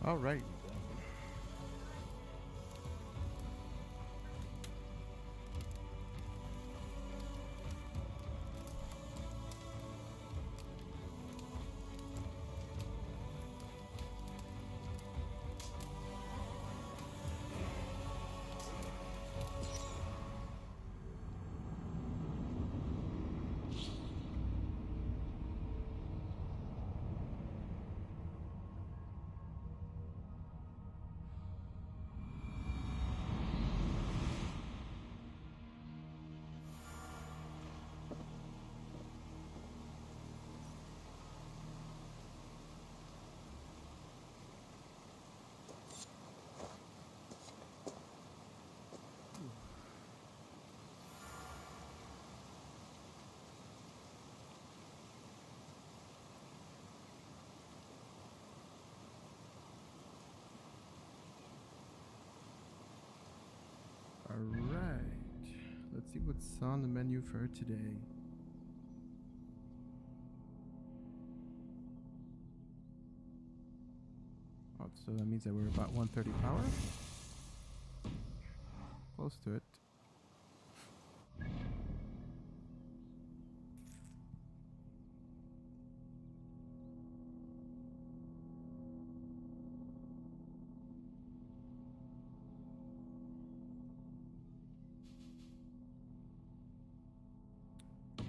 All right. All right. Let's see what's on the menu for today. Oh, so that means that we're about 130 power? Close to it.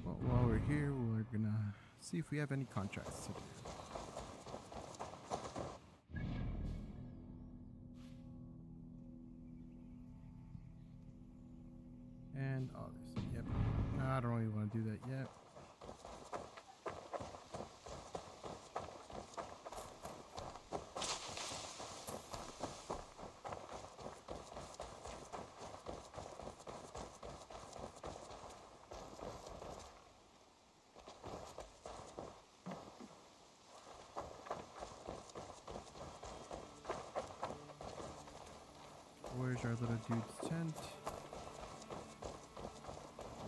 Well, while we're here, we're gonna see if we have any contracts to do. And August. Yep. No, I don't really want to do that yet. Where's our little dude's tent?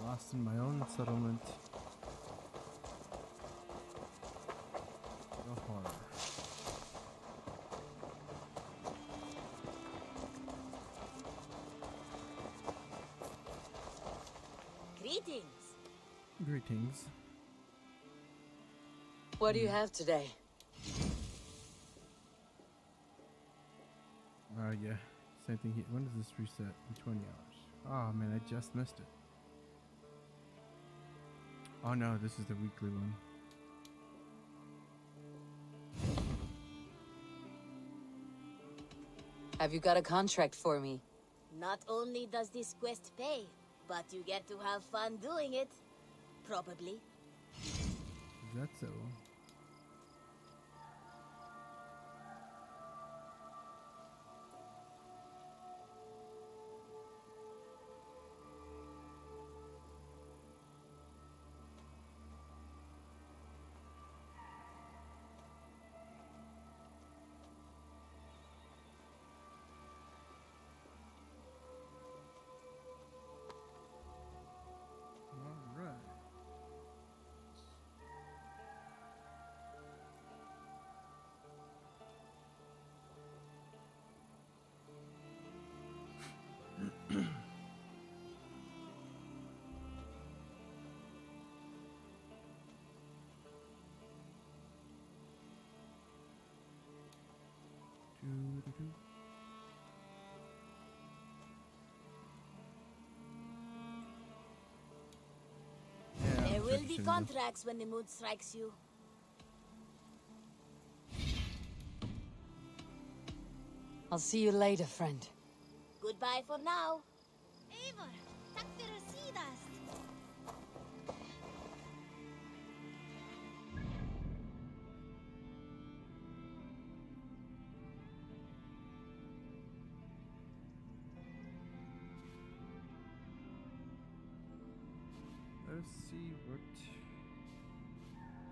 Lost in my own settlement. The horror. Greetings. Greetings. What do you have today? Yeah. Same thing here. When does this reset? In 20 hours. Oh man, I just missed it. Oh no, this is the weekly one. Have you got a contract for me? Not only does this quest pay, but you get to have fun doing it. Probably. Is that so? All right. Doo-doo-doo. Yeah, There I'm will be searching contracts when the mood strikes you. I'll see you later, friend. Goodbye for now. Eivor, takk fyrir síðast. Let's see what.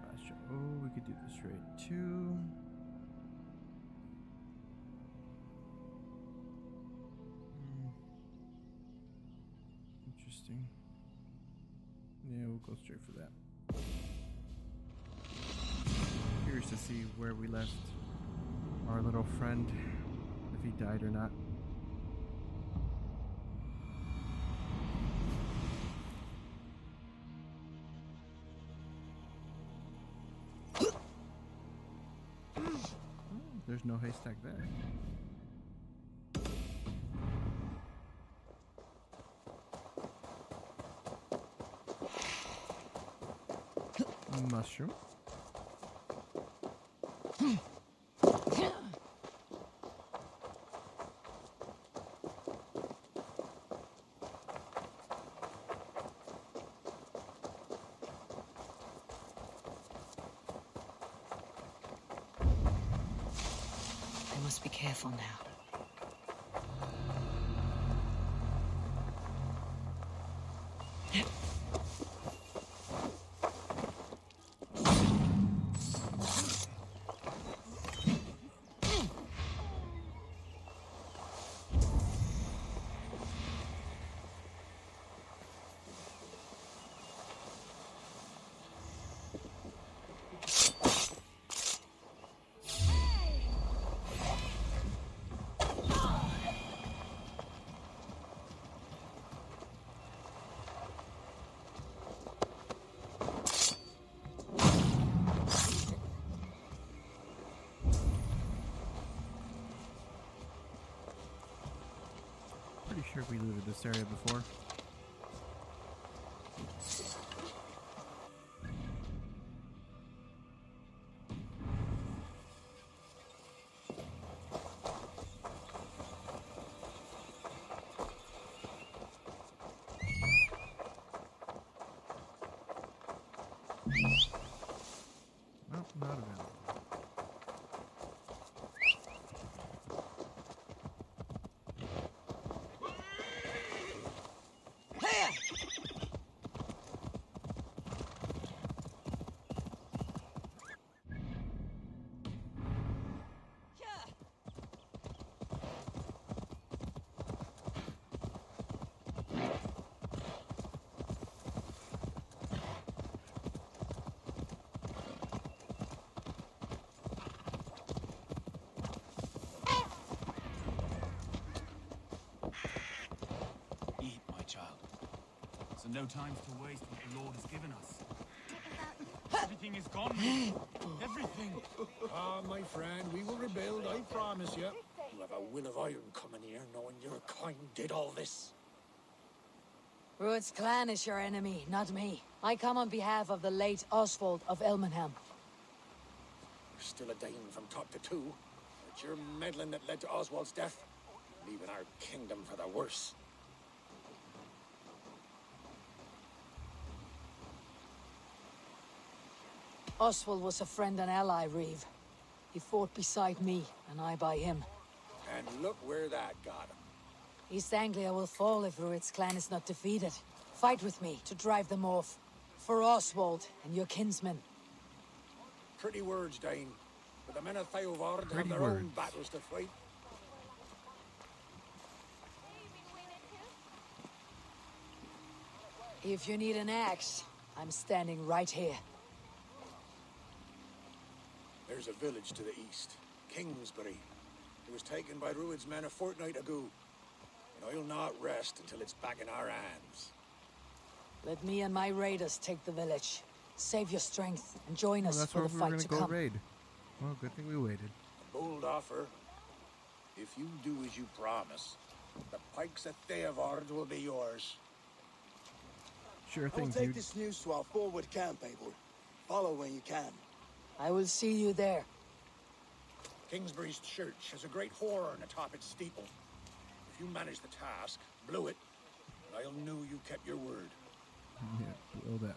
Fast travel. Oh, we could do this right too. Interesting. Yeah, we'll go straight for that. Curious to see where we left our our little friend, if he died or not. There's no haystack there. Mushroom. I must be careful now. Pretty sure we looted this area before. Well, not available. Eat, my child. So no time to waste what the Lord has given us. Everything is gone. Everything. Ah, my friend, we will rebuild, I promise you. You have a will of iron coming here, knowing your kind did all this. Rued's clan is your enemy, not me. I come on behalf of the late Oswald of Elmenham. You're still a dying from top to two. It's your meddling that led to Oswald's death, leaving our kingdom for the worse. Oswald was a friend and ally, Reeve. He fought beside me, and I by him. And look where that got him. East Anglia will fall if Rued's clan is not defeated. Fight with me to drive them off. For Oswald and your kinsmen. Pretty words, Dane. But the men of Theovard have Pretty their words. own battles to fight. If you need an axe, I'm standing right here. There's a village to the east, Kingsbury. It was taken by Rued's men a fortnight ago. And I'll not rest until it's back in our hands. Let me and my raiders take the village. Save your strength and join Well, us that's for where the we were fight gonna to go come. raid. Well, good thing we waited. A bold offer. If you do as you promise, the pikes at Theovard will be yours. Sure I will thing, take dude. this news to our forward camp, Abel. Follow when you can. I will see you there. Kingsbury's church has a great horn atop its steeple. If you manage the task, blew it, I'll know you kept your word. Yeah, blow that.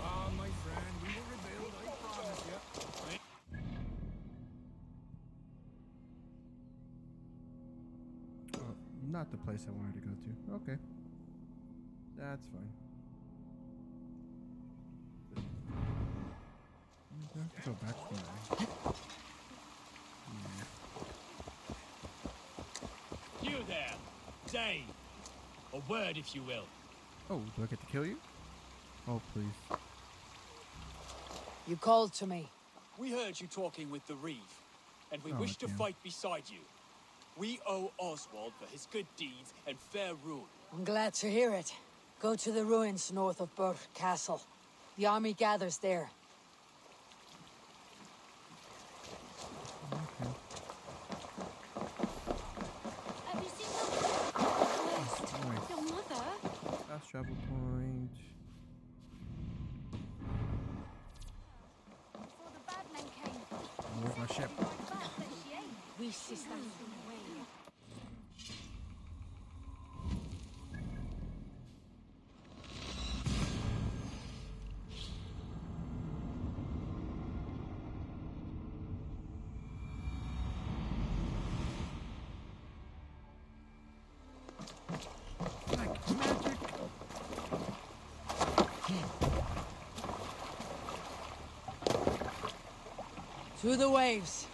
Ah, my friend, we will rebuild, I promise you. Oh, not the place I wanted to go to. Okay. That's fine. I have to go back from there. Yeah. You there, Dane. A word, if you will. Oh, do I get to kill you? Oh, please. You called to me. We heard you talking with the Reeve, and we Oh, wish to damn. fight beside you. We owe Oswald for his good deeds and fair rule. I'm glad to hear it. Go to the ruins north of Burr Castle. The army gathers there. Okay. Have you seen the Right. your mother? Fast travel point. Before the bad men came. Where's my ship? Right back, but she ain't. We sisters away. Like magic. To the waves.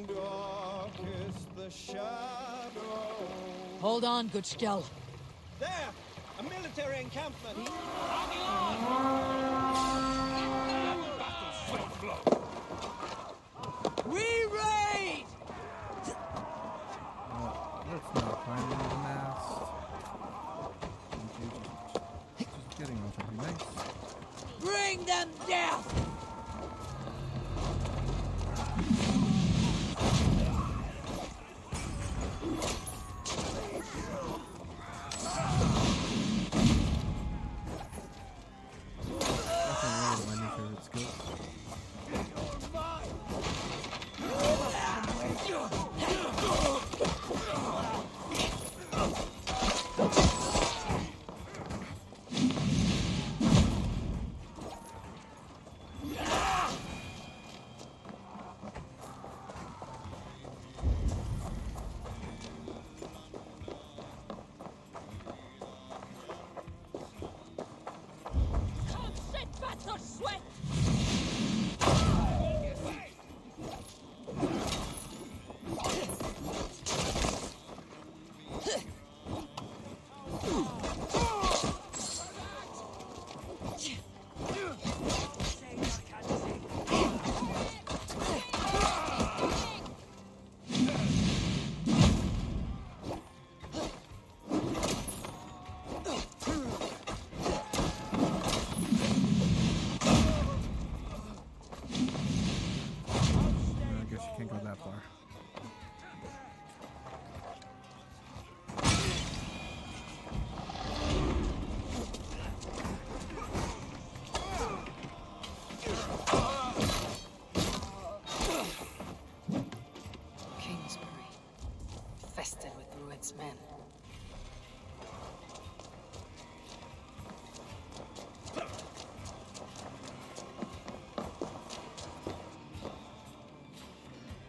Dark is the shadow. Hold on, good Skell. There! A military encampment! We raid! Let's not climb into the mast. Okay, just getting off would be nice. Bring them death! That's one of my new favorite skills. I guess you can't go that far. Kingsbury. Infested with Druid's men.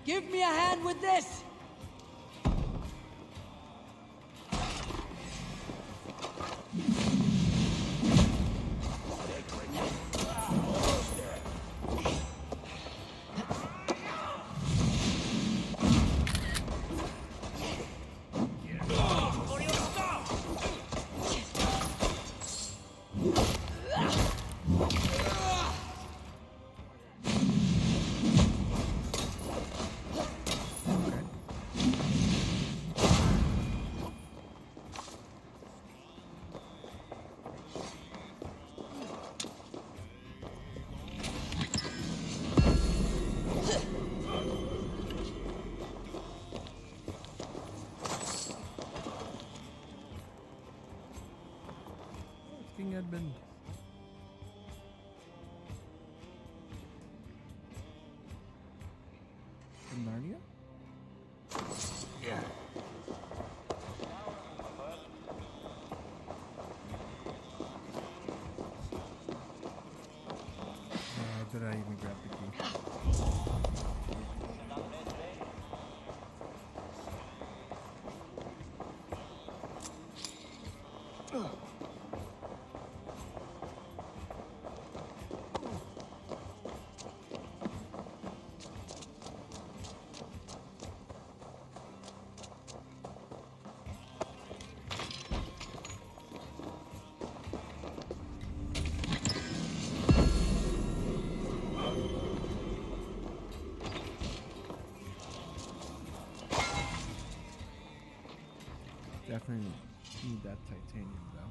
Give me a hand with this! King Edmund. From Narnia? Yeah. did I even grab the key? Definitely need that titanium though.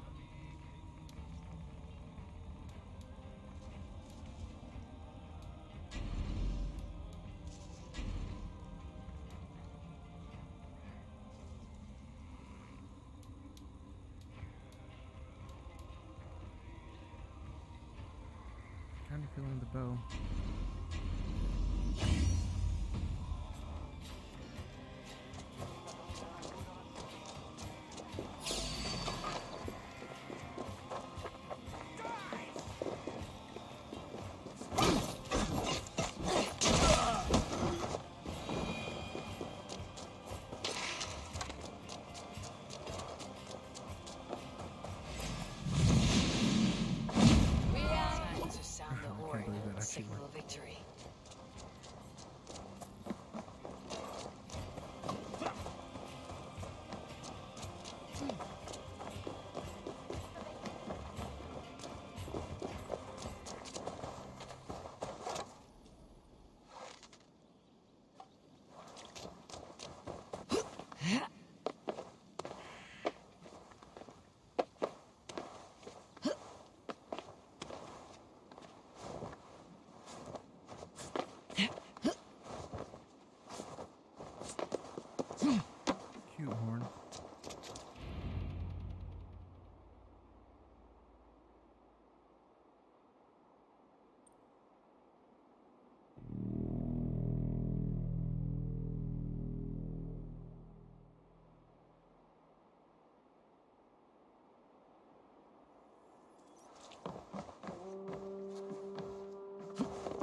Kind of feeling the bow. Time to sound the I can't horn. believe that actually Signal worked. victory. Cute horn.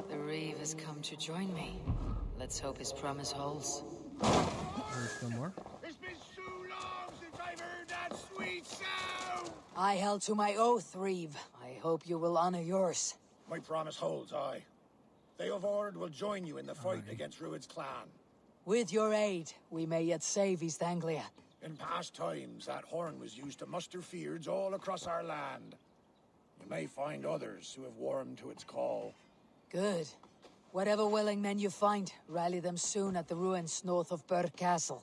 The Reeve has come to join me. Let's hope his promise holds. There's still more. It's been so long since I've heard that sweet sound! I held to my oath, Reeve. I hope you will honor yours. My promise holds, aye. Theovord will join you in the fight against Rued's clan. With your aid, we may yet save East Anglia. In past times, that horn was used to muster fyrds all across our land. You may find others who have warmed to its call. Good. Whatever willing men you find, rally them soon at the ruins north of Burr Castle.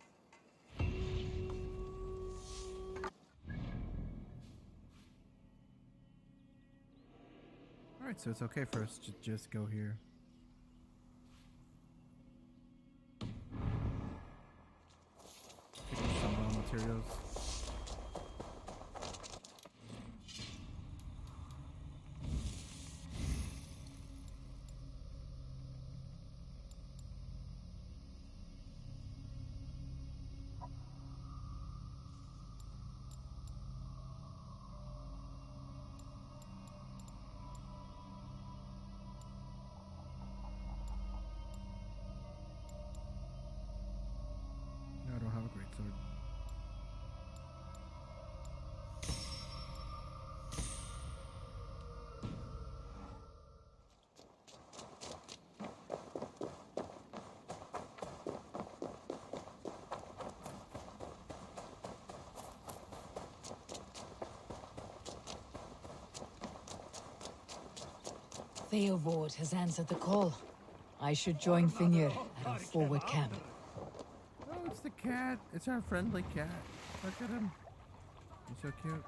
Alright, so it's okay for us to just go here. Pick up some raw materials. No, I don't have a great sword. Theovord has answered the call. I should join Finnr at our forward camp. Oh, it's the cat. It's our friendly cat. Look at him. He's so cute.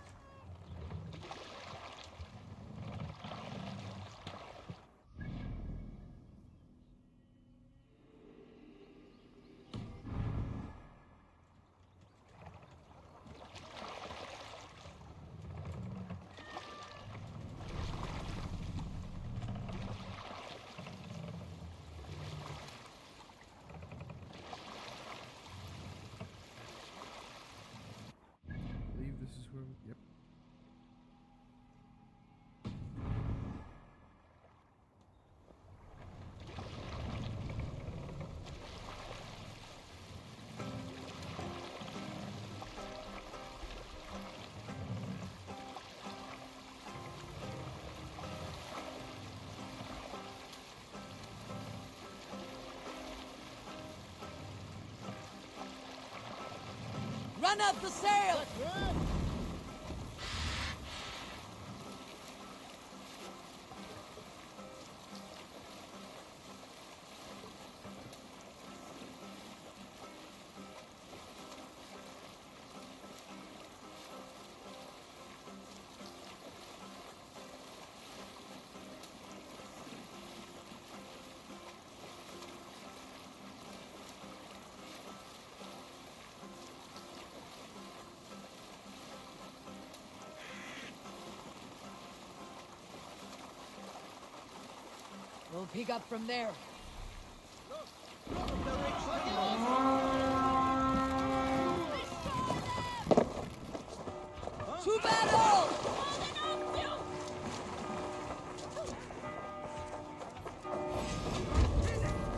I believe this is where we, yep. Run out the sail! We'll pick up from there. To battle!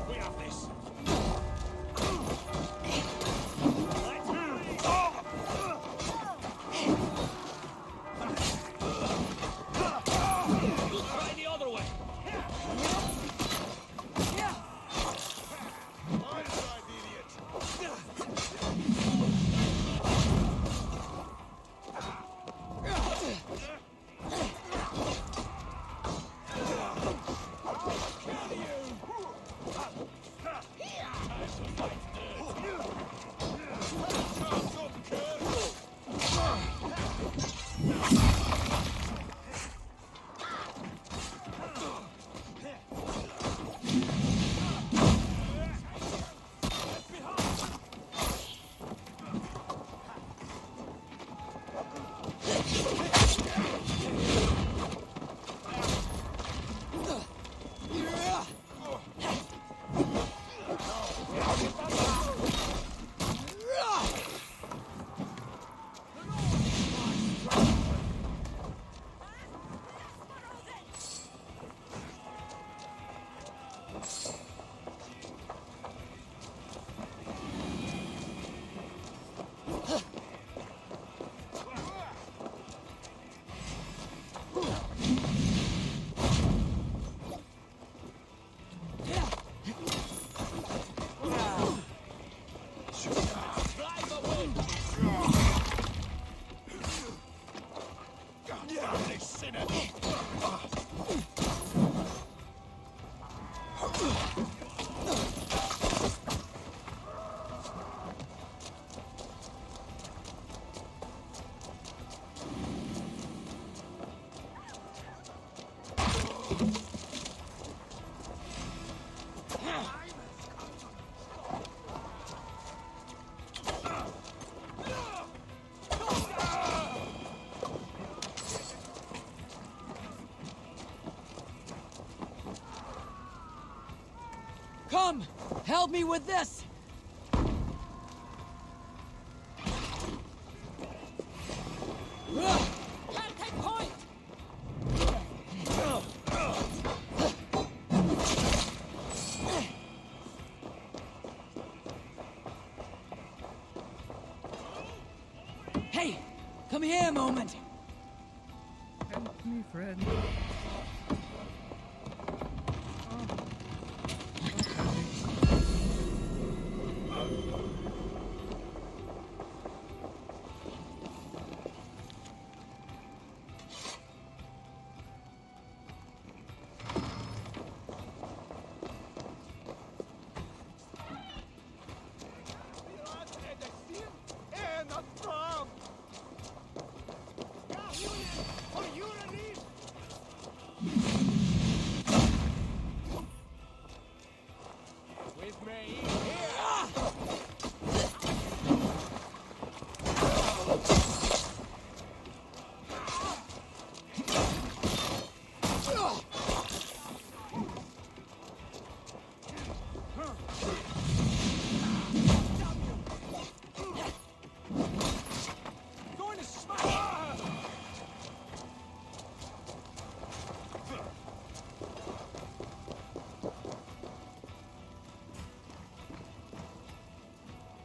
We have this. Try the other way. Come! Help me with this! Can't take point! Hey! Come here a moment! Help me, friend.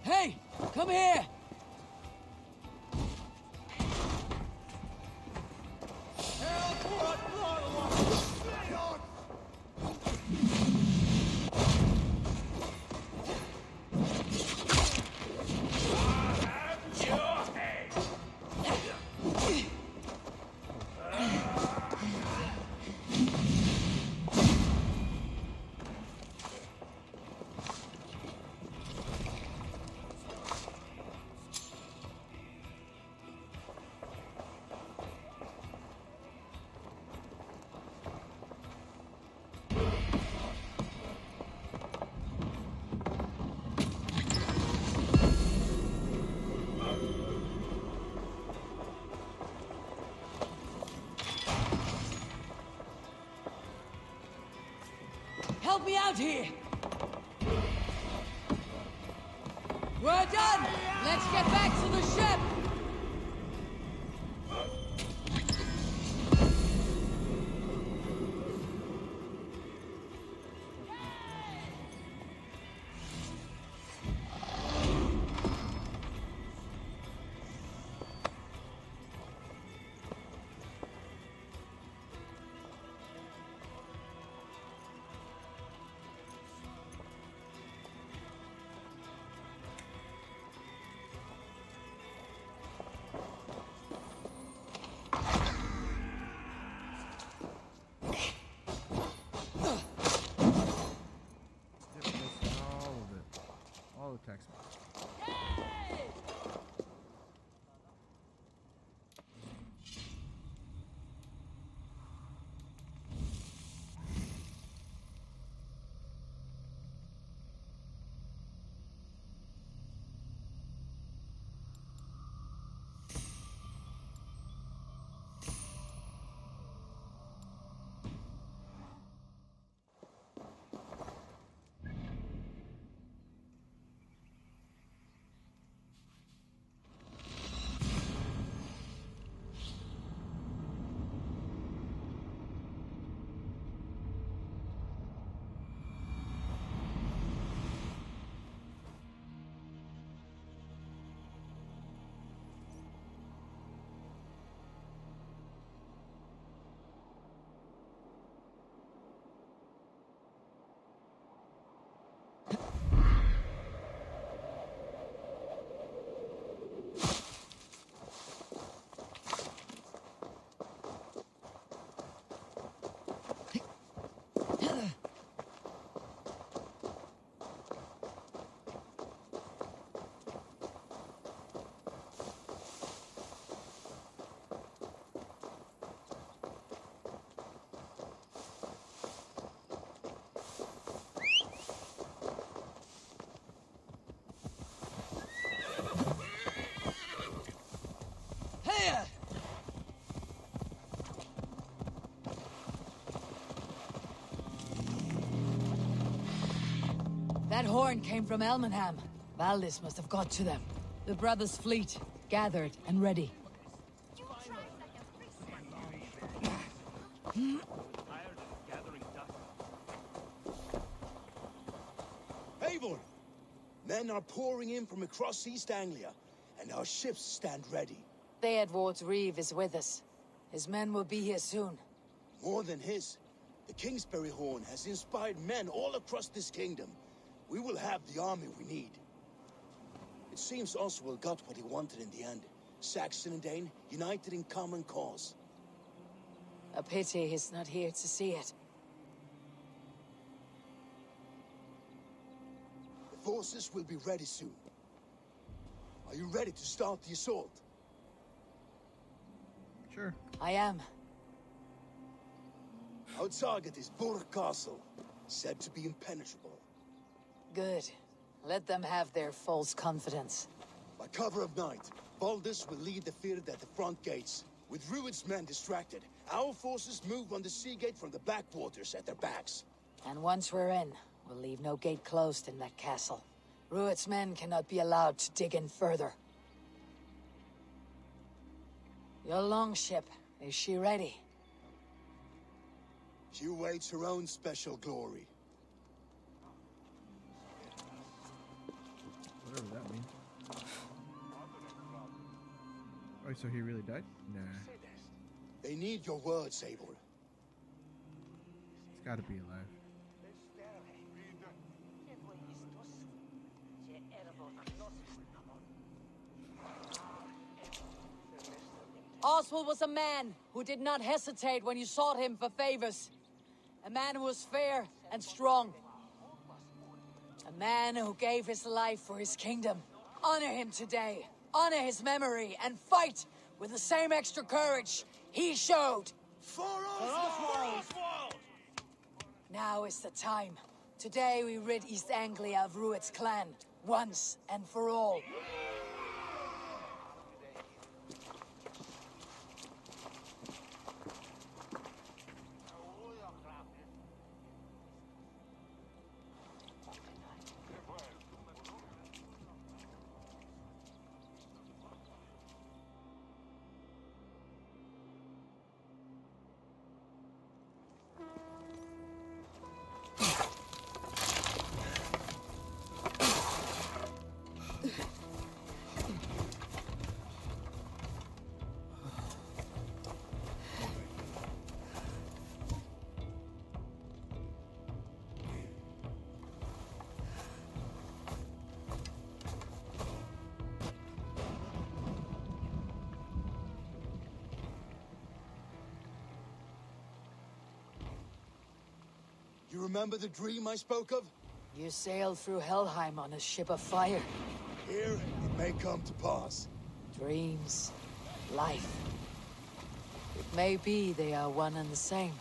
Hey! Come here! Help me out here! We're done! Let's get back to the ship! All attacks. That horn came from Elmenham. Valdis must have got to them. The brothers' fleet, gathered and ready. Eivor! Men are pouring in from across East Anglia, and our ships stand ready. Theodward's Reeve is with us. His men will be here soon. More than his, the Kingsbury Horn has inspired men all across this kingdom. We will have the army we need. It seems Oswald got what he wanted in the end. Saxon and Dane united in common cause. A pity he's not here to see it. The forces will be ready soon. Are you ready to start the assault? Sure. I am. Our target is Burg Castle, said to be impenetrable. Good. Let them have their false confidence. By cover of night, Baldus will lead the field at the front gates. With Rued's men distracted, our forces move on the sea gate from the backwaters at their backs. And once we're in, we'll leave no gate closed in that castle. Rued's men cannot be allowed to dig in further. Your longship, is she ready? She awaits her own special glory. Whatever that means. Oh, so he really died? Nah. They need your words, Eivor. He's gotta be alive. Oswald was a man who did not hesitate when you sought him for favors. A man who was fair and strong. A man who gave his life for his kingdom. Honor him today. Honor his memory and fight with the same extra courage he showed. For Oswald! Now is the time. Today we rid East Anglia of Rued's clan, once and for all. You remember the dream I spoke of? You sailed through Helheim on a ship of fire. Here, it may come to pass. Dreams, life. It may be they are one and the same.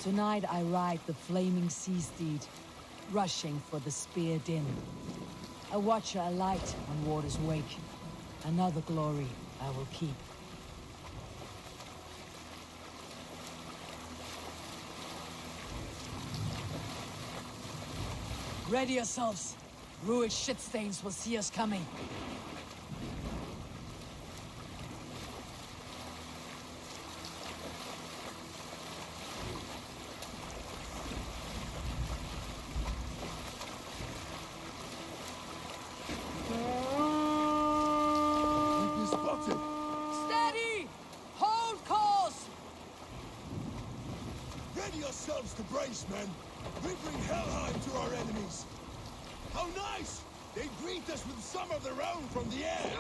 Tonight I ride the flaming sea steed, rushing for the spear din. A watcher alight on water's wake. Another glory I will keep. Ready yourselves. Ruined shitstains will see us coming. Steady! Hold course! Ready yourselves to brace, men. We bring Helheim to our enemies. How nice! They greet us with some of their own from the air.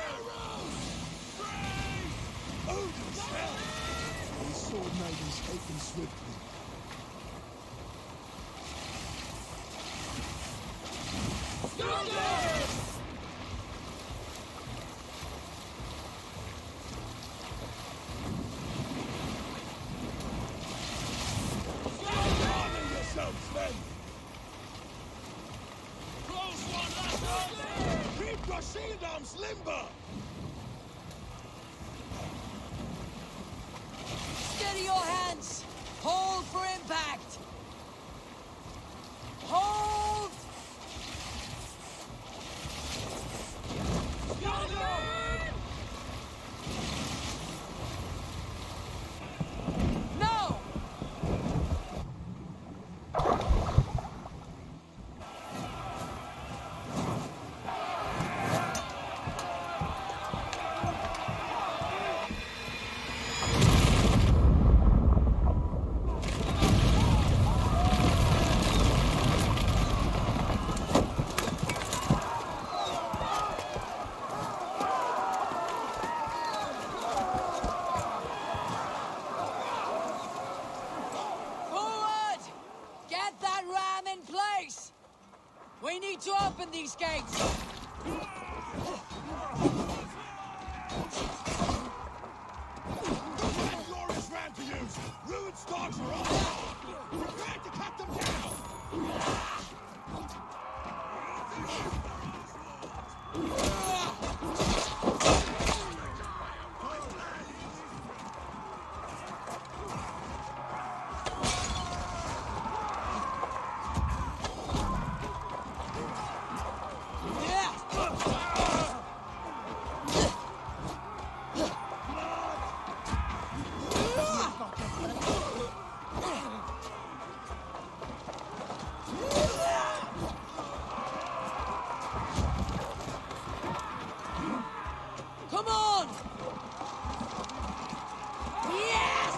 Arrows! Odin's hell! The sword knight is taken swiftly. Armor yourselves, men! Close one, lads! Keep your shield arms limber! Steady your hands! Hold for impact! Hold! No! Forward! Get that ram in place! We need to open these gates! Glorious ram to use! Ruined stocks are up! Prepare to cut them down! Come on! Yes!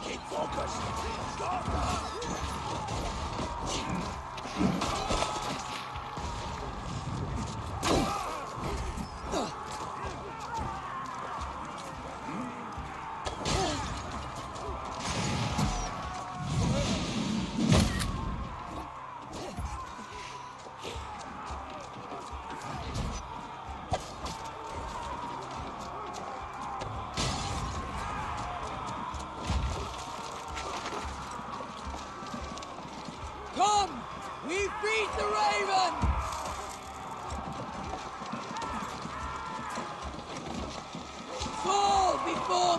Keep focused!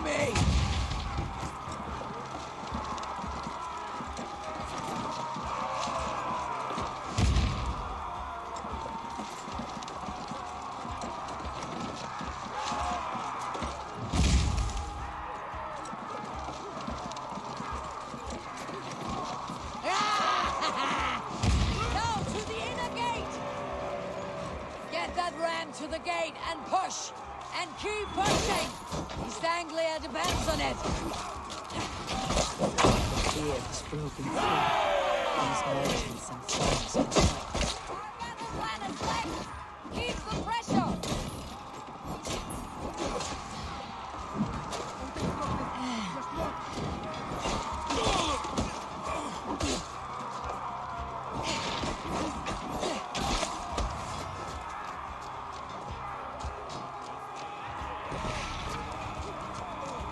me! To the gate and push! And keep pushing! East Anglia depends on it! Fear is broken through. These merchants and farmers can fight. Keep the pressure!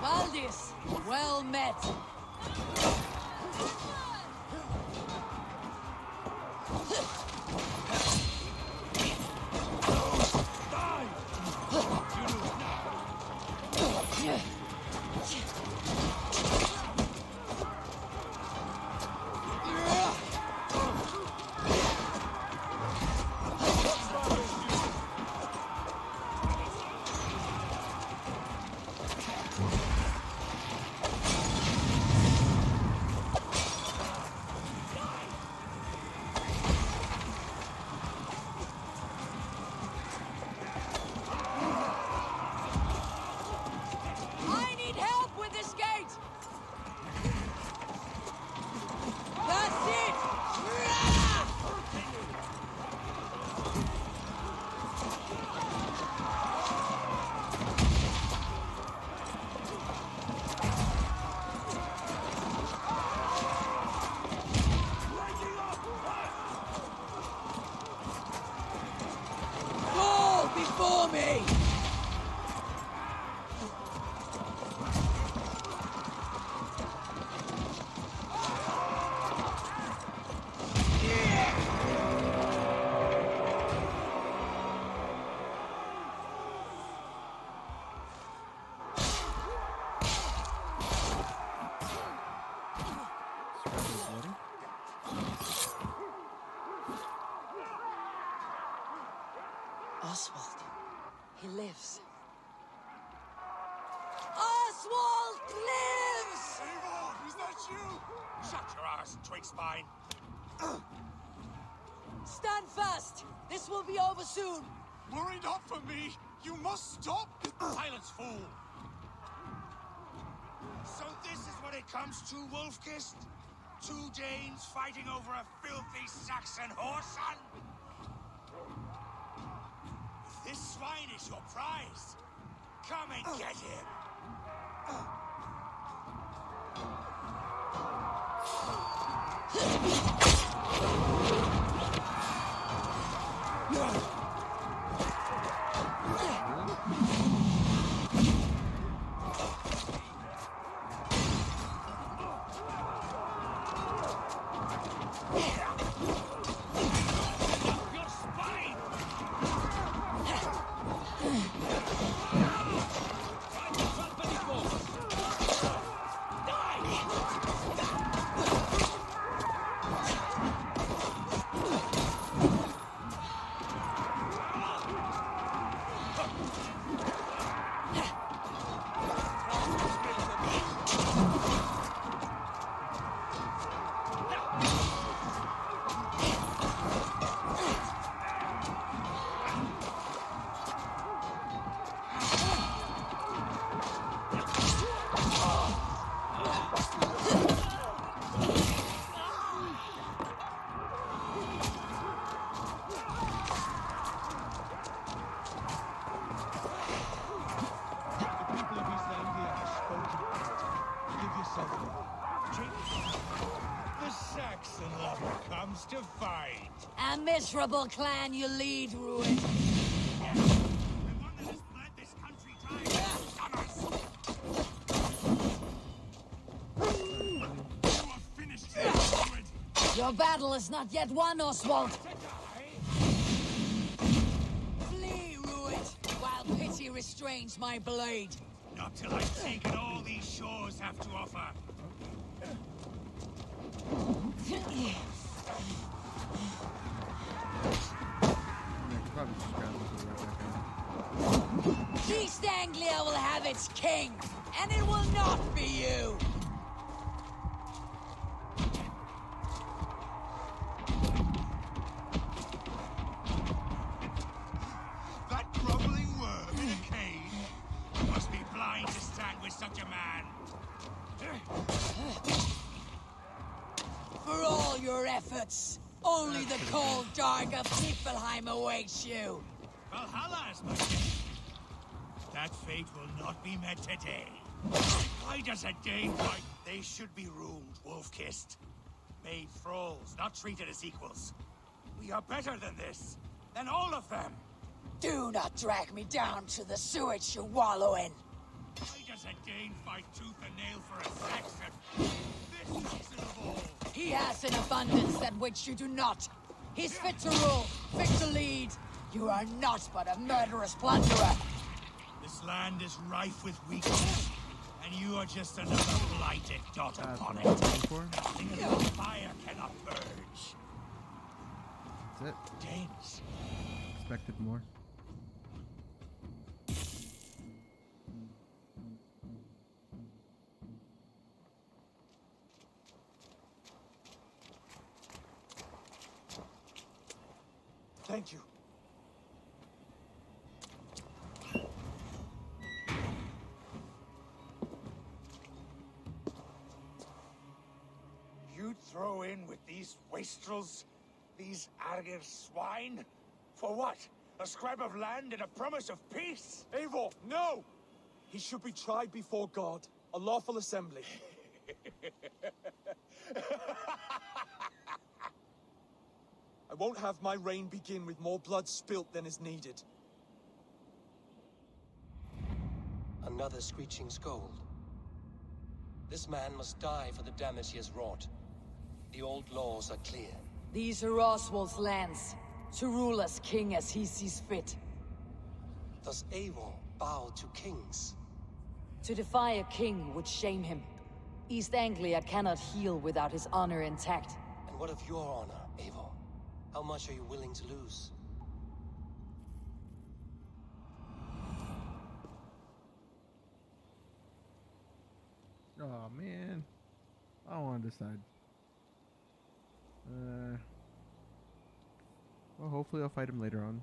Valdis, well met. For me! Oswald. He lives. Oswald lives! Eivor, is that you? Shut your arse, twig spine. Stand fast! This will be over soon! Worry not for me. You must stop. Silence, fool! So this is what it comes to, Wolfkist? 2 Danes fighting over a filthy Saxon whoreson? This swine is your prize. Come and get him. To fight. A miserable clan you lead, Ruin. Your battle is not yet won, Oswald. Flee, Ruin, while pity restrains my blade. Not till I've taken all these shores have to offer. Probably just grab this right back in. East Anglia will have its king, and it will not be you! That groveling worm in a cave must be blind to stand with such a man. For all your efforts, only the cold dark of Niflheim awaits you. Valhalla is my fate. That fate will not be met today. Why does a Dane fight? They should be ruled, wolf-kissed. Made thralls, not treated as equals. We are better than this. Than all of them. Do not drag me down to the sewage you wallow in. Why does a Dane fight tooth and nail for a Saxon? This season of all. He has an abundance that which you do not. He's fit to rule, fit to lead. You are not but a murderous plunderer. This land is rife with weakness, and you are just another blighted dot upon it. Nothing that fire cannot purge. That's it. Danes. Expected more. Thank you. You'd throw in with these wastrels? These Argir swine? For what? A scrap of land and a promise of peace? Eivor, no! He should be tried before God, a lawful assembly. I won't have my reign begin with more blood spilt than is needed. Another screeching scold. This man must die for the damage he has wrought. The old laws are clear. These are Oswald's lands, to rule as king as he sees fit. Does Eivor bow to kings? To defy a king would shame him. East Anglia cannot heal without his honor intact. And what of your honor, Eivor? How much are you willing to lose? Oh man, I don't want to decide. Well, hopefully I'll fight him later on.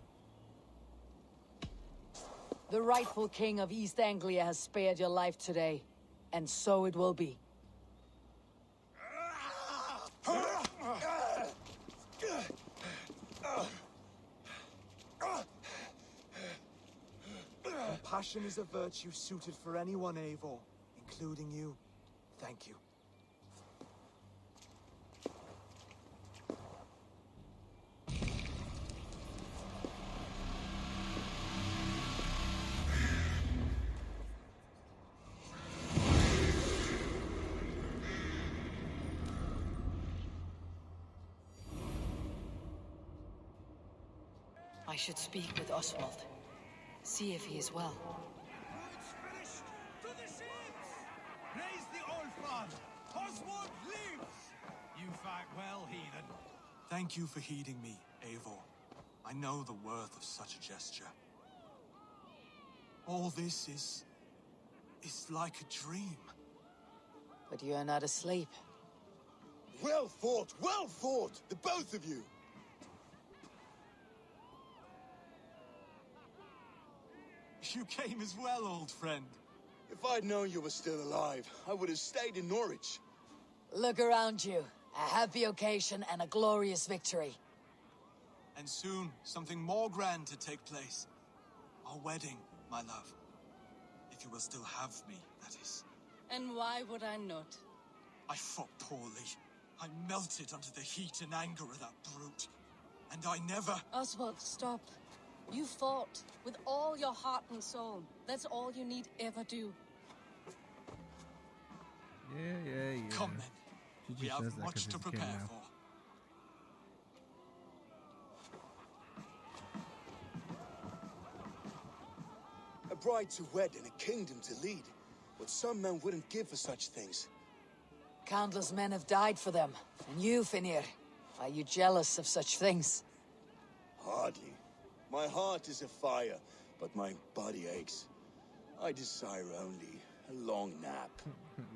The rightful king of East Anglia has spared your life today, and so it will be. Compassion is a virtue suited for anyone, Eivor, including you. Thank you. I should speak with Oswald. See if he is well. It's finished! To the ships! Raise the old father! Oswald lives! You fight well, heathen. Thank you for heeding me, Eivor. I know the worth of such a gesture. All this is like a dream. But you are not asleep. Well fought, the both of you. You came as well, old friend. If I'd known you were still alive, I would have stayed in Norwich. Look around you. A happy occasion and a glorious victory. And soon, something more grand to take place. Our wedding, my love. If you will still have me, that is. And why would I not? I fought poorly. I melted under the heat and anger of that brute. And I never... Oswald, stop. You fought with all your heart and soul. That's all you need ever do. Yeah. Come then. She We just says have that much 'cause to he's a kid prepare now. for. bride to wed and a kingdom to lead. What some men wouldn't give for such things. Countless men have died for them. And you, Finir, are you jealous of such things? Hardly. My heart is afire, but my body aches. I desire only a long nap.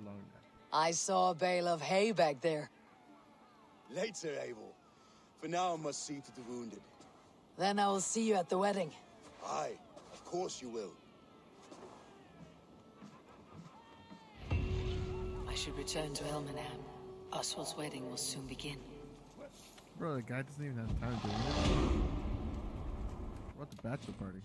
Long nap. I saw a bale of hay back there. Later, Abel. For now, I must see to the wounded. Then I will see you at the wedding. Aye, of course you will. I should return to Elmenham. Oswald's wedding will soon begin. Bro, the guy doesn't even have time to do it. What the bachelor party?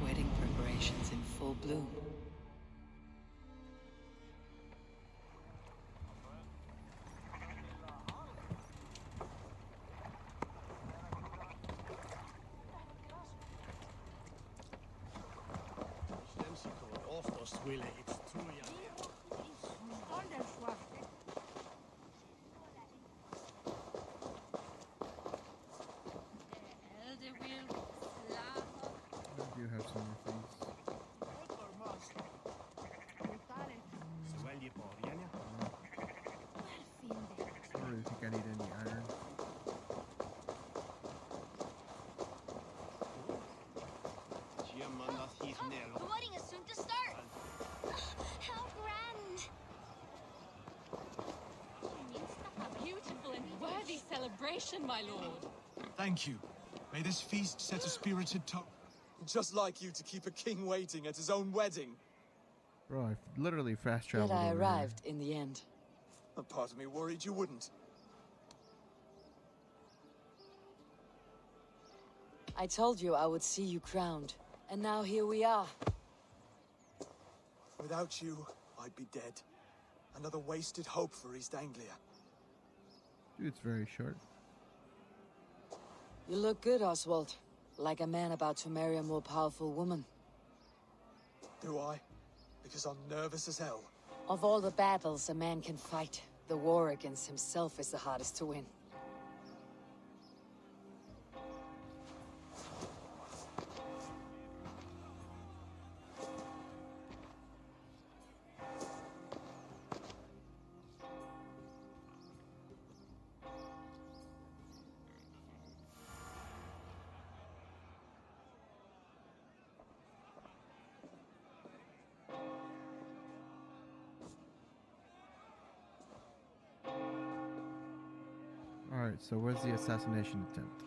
Wedding preparations in full bloom. I do have some more things. I don't really think I need any iron. The wedding is soon to start. How grand! A beautiful and worthy celebration, my lord. Thank you. May this feast set a spirited tone. Just like you to keep a king waiting at his own wedding. Bro, I literally fast Yet traveled. I over arrived in the end. A part of me worried you wouldn't. I told you I would see you crowned. And now here we are. Without you, I'd be dead. Another wasted hope for East Anglia. Dude, it's very short. You look good, Oswald. Like a man about to marry a more powerful woman. Do I? Because I'm nervous as hell. Of all the battles a man can fight, the war against himself is the hardest to win. Alright, so where's the assassination attempt?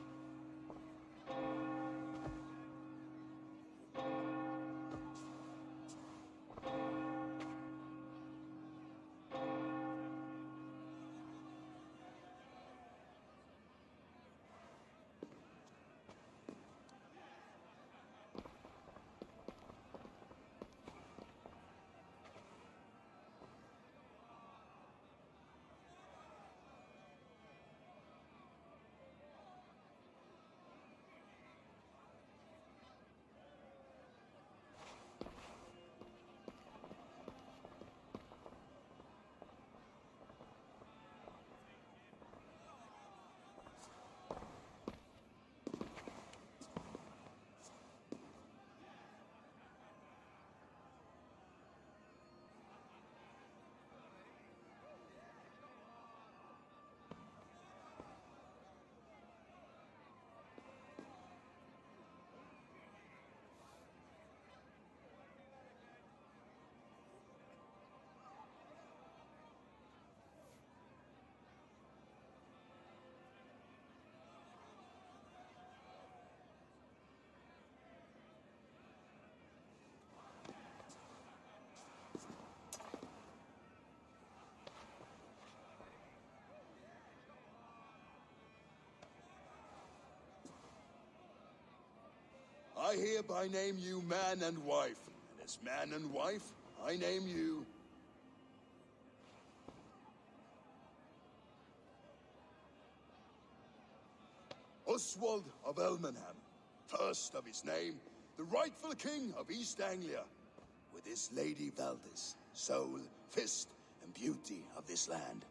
I hereby name you man and wife, and as man and wife, I name you... Oswald of Elmenham, first of his name, the rightful king of East Anglia, with his lady Valdis, soul, fist, and beauty of this land.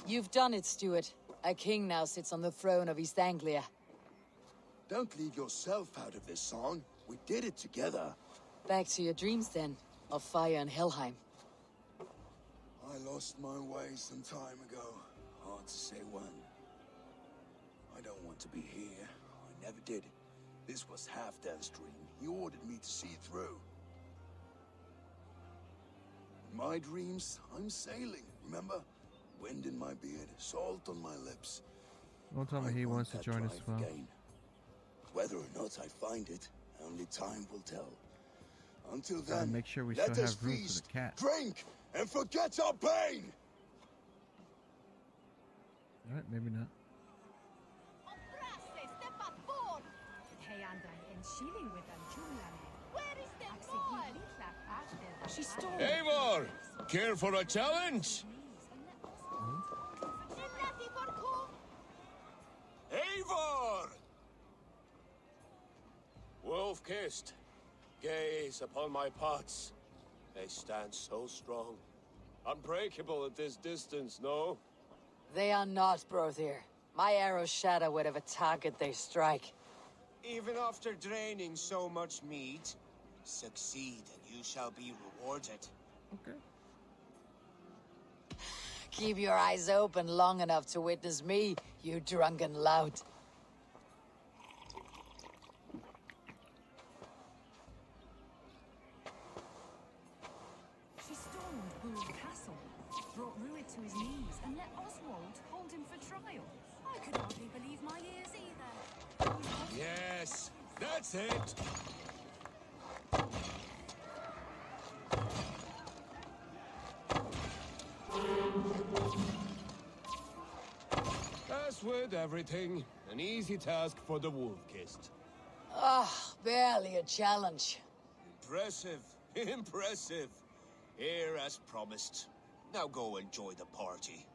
You've done it, Stuart. A king now sits on the throne of East Anglia. Don't leave yourself out of this song. We did it together. Back to your dreams, then, of fire and Helheim. I lost my way some time ago. Hard to say when. I don't want to be here. I never did. This was Halfdan's dream. He ordered me to see it through. In my dreams, I'm sailing, remember? Wind in my beard, salt on my lips. Don't tell me he wants to join us as well. Again. Whether or not I find it, only time will tell. Until then, make sure we let still us have room for feast, the cat. drink, and forget our pain! Alright, maybe not. Eivor! Care for a challenge? Eivor! Wolf-kissed, gaze upon my pots. They stand so strong. Unbreakable at this distance, no? They are not, Brother. My arrows shatter whatever target they strike. Even after draining so much meat, succeed and you shall be rewarded. Okay. Keep your eyes open long enough to witness me, you drunken lout. She stormed Bull Castle, brought Rued to his knees, and let Oswald hold him for trial. I could hardly believe my ears either. Yes, that's it. As with everything, an easy task for the wolf-kissed. Ah, barely a challenge. Impressive, impressive. Here as promised. Now go enjoy the party.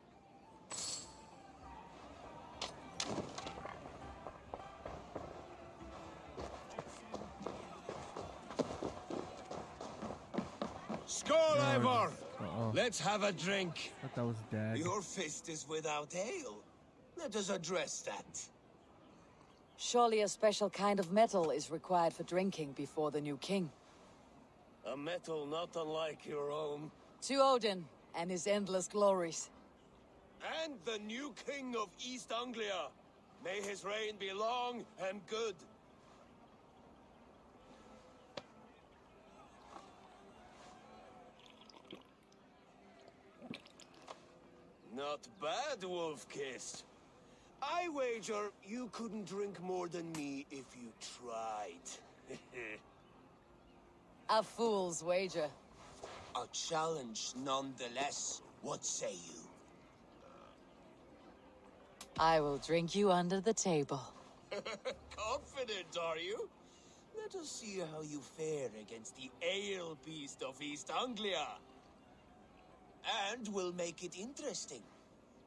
Skål, Yeah, Eivor! uh-oh. Let's have a drink. I thought that was Dag. Your fist is without ale. Let us address that. Surely a special kind of metal is required for drinking before the new king. A metal not unlike your own. To Odin and his endless glories. And the new king of East Anglia. May his reign be long and good. Not bad, Wolf-Kissed. I wager you couldn't drink more than me if you tried. A fool's wager. A challenge nonetheless. What say you? I will drink you under the table. Confident, are you? Let us see how you fare against the ale beast of East Anglia. And we'll make it interesting.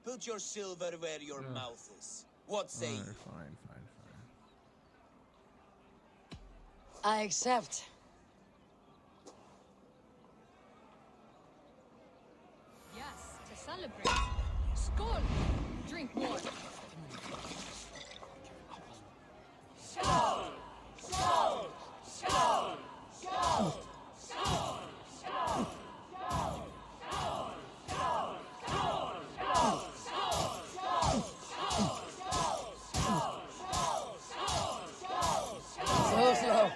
Put your silver where your mouth is. What say you? Fine. I accept. Yes, to celebrate. Skål! Drink more. Skål! Skål! Skål! Skål! Skål! Skål! So slow.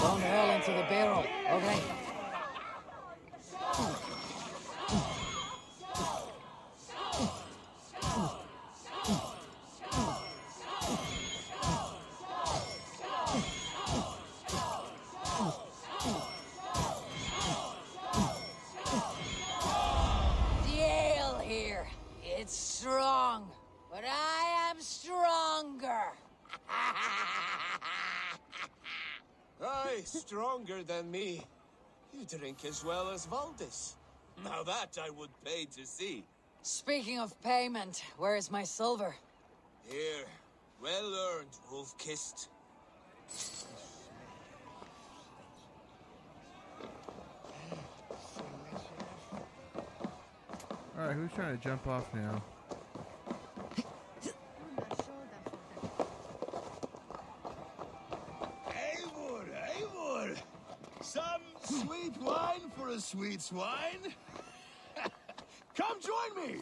Don't roll into the barrel, okay? The ale here, it's strong, but I am stronger. Aye, stronger than me. You drink as well as Valdis. Now that I would pay to see. Speaking of payment, where is my silver? Here, well earned, Wolf-Kissed. Alright, who's trying to jump off now? Eivor! Some sweet wine for a sweet swine? Come join me!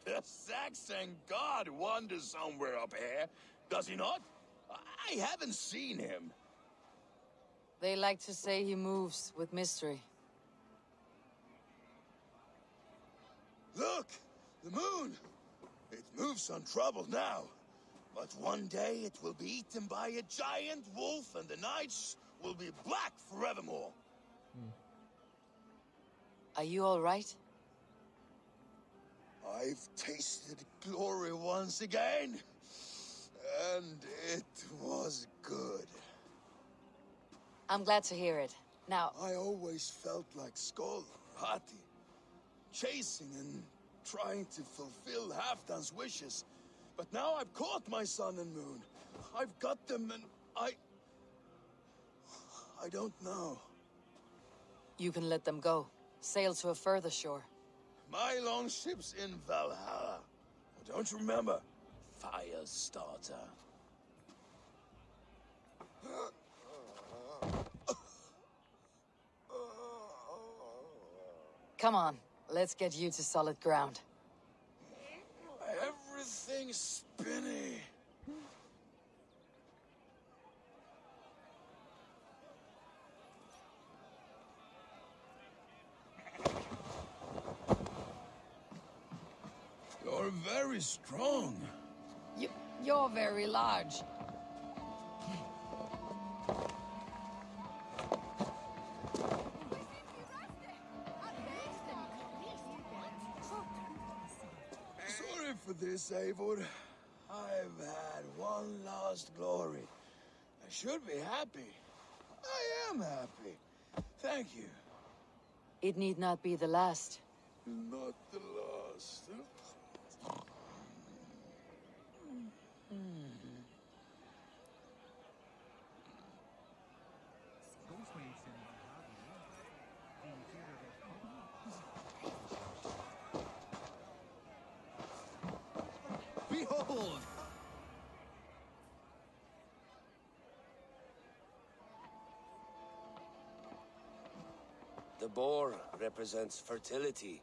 The Saxon god wanders somewhere up here, does he not? I haven't seen him. They like to say he moves with mystery. Look! The moon! It moves untroubled now. But one day it will be eaten by a giant wolf and the nights will be black forevermore. Are you all right? I've tasted glory once again. And it was good. I'm glad to hear it. Now, I always felt like Skål, Hati. Chasing and trying to fulfill Halfdan's wishes. But now I've caught my sun and moon. I've got them and I don't know. you can let them go. Sail to a further shore. My longship's in Valhalla. Don't you remember? Fire starter. Come on, let's get you to solid ground. Everything's spinny. You're very strong. You're very large. this, Eivor. I've had one last glory. I should be happy. I am happy. Thank you. It need not be the last. Not the last. Behold! The boar represents fertility.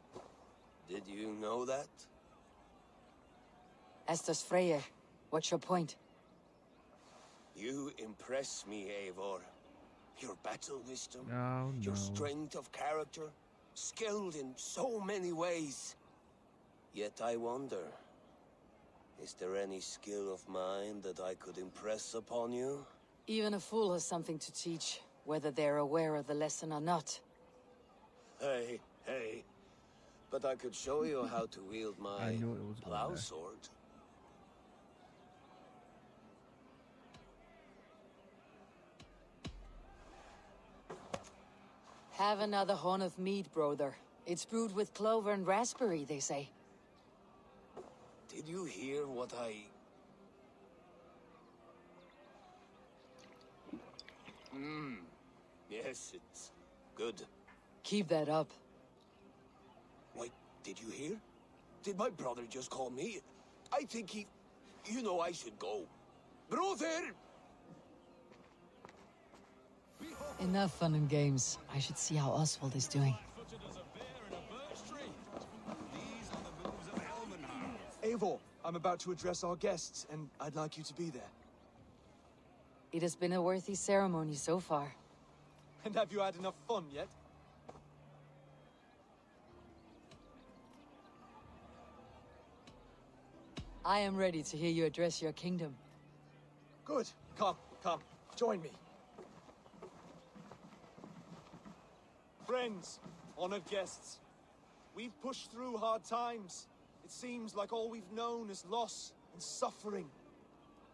Did you know that? Estes Freyr, what's your point? You impress me, Eivor. Your battle wisdom, Oh, your no. strength of character, skilled in so many ways. Yet I wonder, is there any skill of mine that I could impress upon you? Even a fool has something to teach, whether they're aware of the lesson or not. Hey, hey. But I could show you how to wield I my knew it was going plow there. sword. Have another horn of mead, brother. It's brewed with clover and raspberry, they say. Did you hear what I... Yes, it's good. Keep that up. Wait, did you hear? Did my brother just call me? I think he... You know I should go. Brother! Enough fun and games. I should see how Oswald is doing. Eivor, I'm about to address our guests, and I'd like you to be there. It has been a worthy ceremony so far. And have you had enough fun yet? I am ready to hear you address your kingdom. Good. Come, come. Join me. Friends, honored guests, we've pushed through hard times. It seems like all we've known is loss and suffering.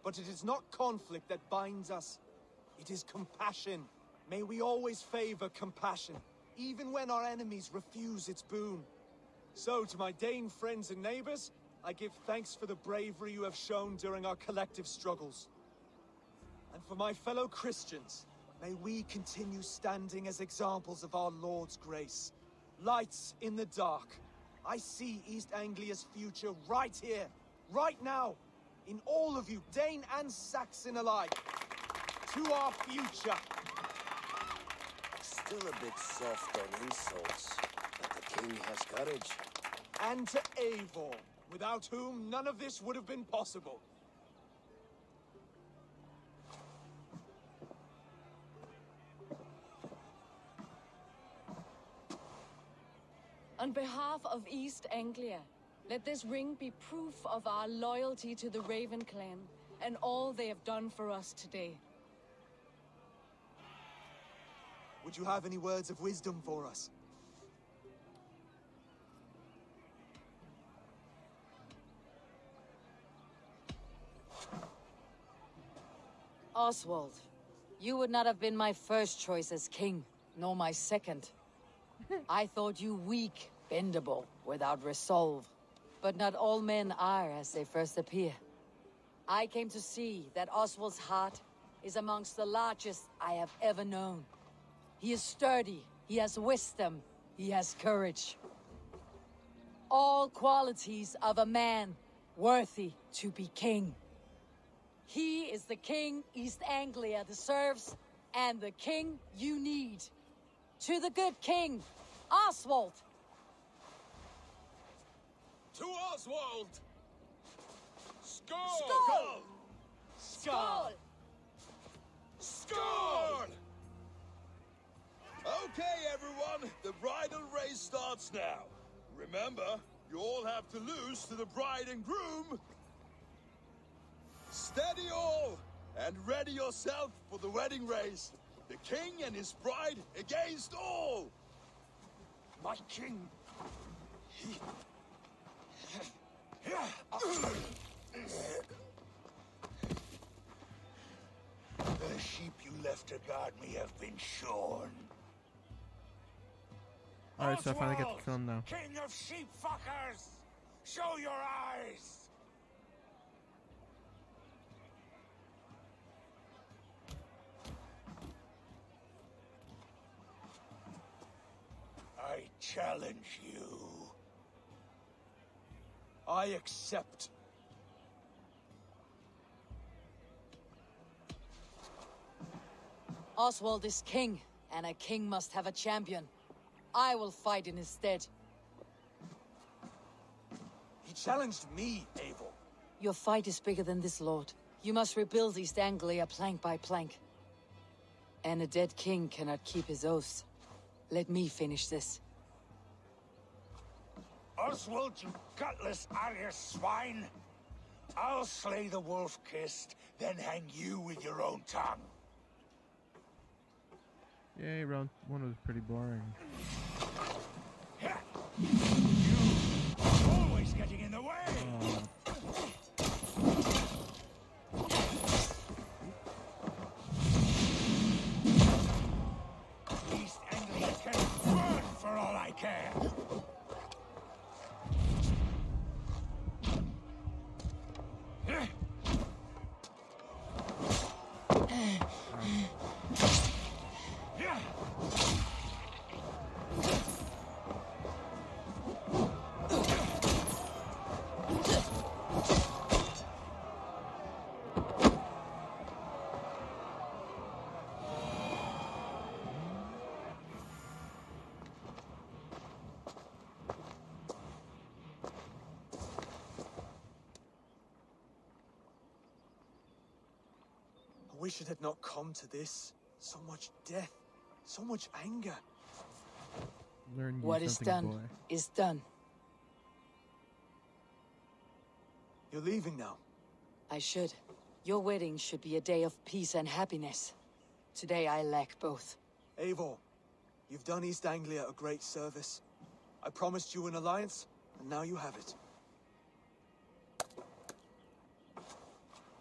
But it is not conflict that binds us. It is compassion. May we always favor compassion, even when our enemies refuse its boon. So, to my Dane friends and neighbors, I give thanks for the bravery you have shown during our collective struggles. And for my fellow Christians, may we continue standing as examples of our Lord's grace. Lights in the dark. I see East Anglia's future right here, right now, in all of you, Dane and Saxon alike. To our future. Still a bit soft on insults, but the king has courage. And to Eivor, without whom none of this would have been possible. On behalf of East Anglia, let this ring be proof of our loyalty to the Raven clan and all they have done for us today. Would you have any words of wisdom for us? Oswald, you would not have been my first choice as king, nor my second. I thought you weak, bendable, without resolve. But not all men are as they first appear. I came to see that Oswald's heart is amongst the largest I have ever known. He is sturdy, he has wisdom, he has courage. All qualities of a man worthy to be king. He is the king East Anglia deserves, and the king you need. To the good king, Oswald! To Oswald! Skål! Skål! Skål! Skål! Okay, everyone, the bridal race starts now. Remember, you all have to lose to the bride and groom. Steady all, and ready yourself for the wedding race. The king and his bride against all. My king! The sheep you left to guard me have been shorn. Alright, so I finally get to kill him now. King of sheep fuckers! Show your eyes! I challenge you. I accept. Oswald is king, and a king must have a champion. I will fight in his stead. He challenged me, Eivor. Your fight is bigger than this, Lord. You must rebuild East Anglia plank by plank. And a dead king cannot keep his oaths. Let me finish this. Oswald, you gutless Irish swine! I'll slay the wolf-kissed, then hang you with your own tongue. Yay, round 1 was pretty boring. You always getting in the way! East Anglia can burn for all I care! I wish it had not come to this. So much death, so much anger. Learn What is done is done. You're leaving now. I should. Your wedding should be a day of peace and happiness. Today I lack both. Eivor, you've done East Anglia a great service. I promised you an alliance, and now you have it.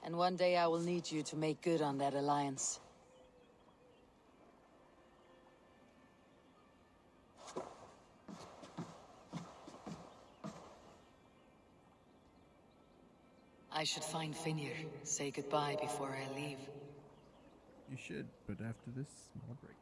And one day I will need you to make good on that alliance. I should find Finir, say goodbye before I leave. You should, but after this small break.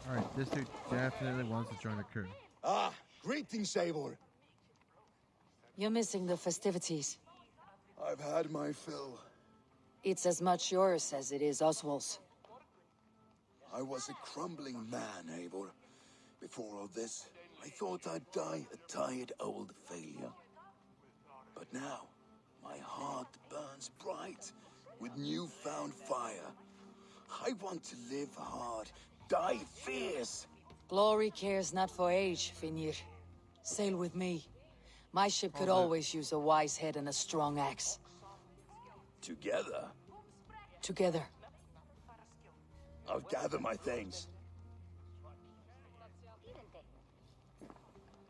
Alright, this dude definitely wants to join the crew. Ah, greetings, Eivor. You're missing the festivities. I've had my fill. It's as much yours as it is Oswald's. I was a crumbling man, Eivor. Before all this, I thought I'd die a tired old failure. But now, my heart burns bright with newfound fire. I want to live hard, die fierce. Glory cares not for age, Finnir. Sail with me. My ship could always use a wise head and a strong axe. Together? Together. I'll gather my things.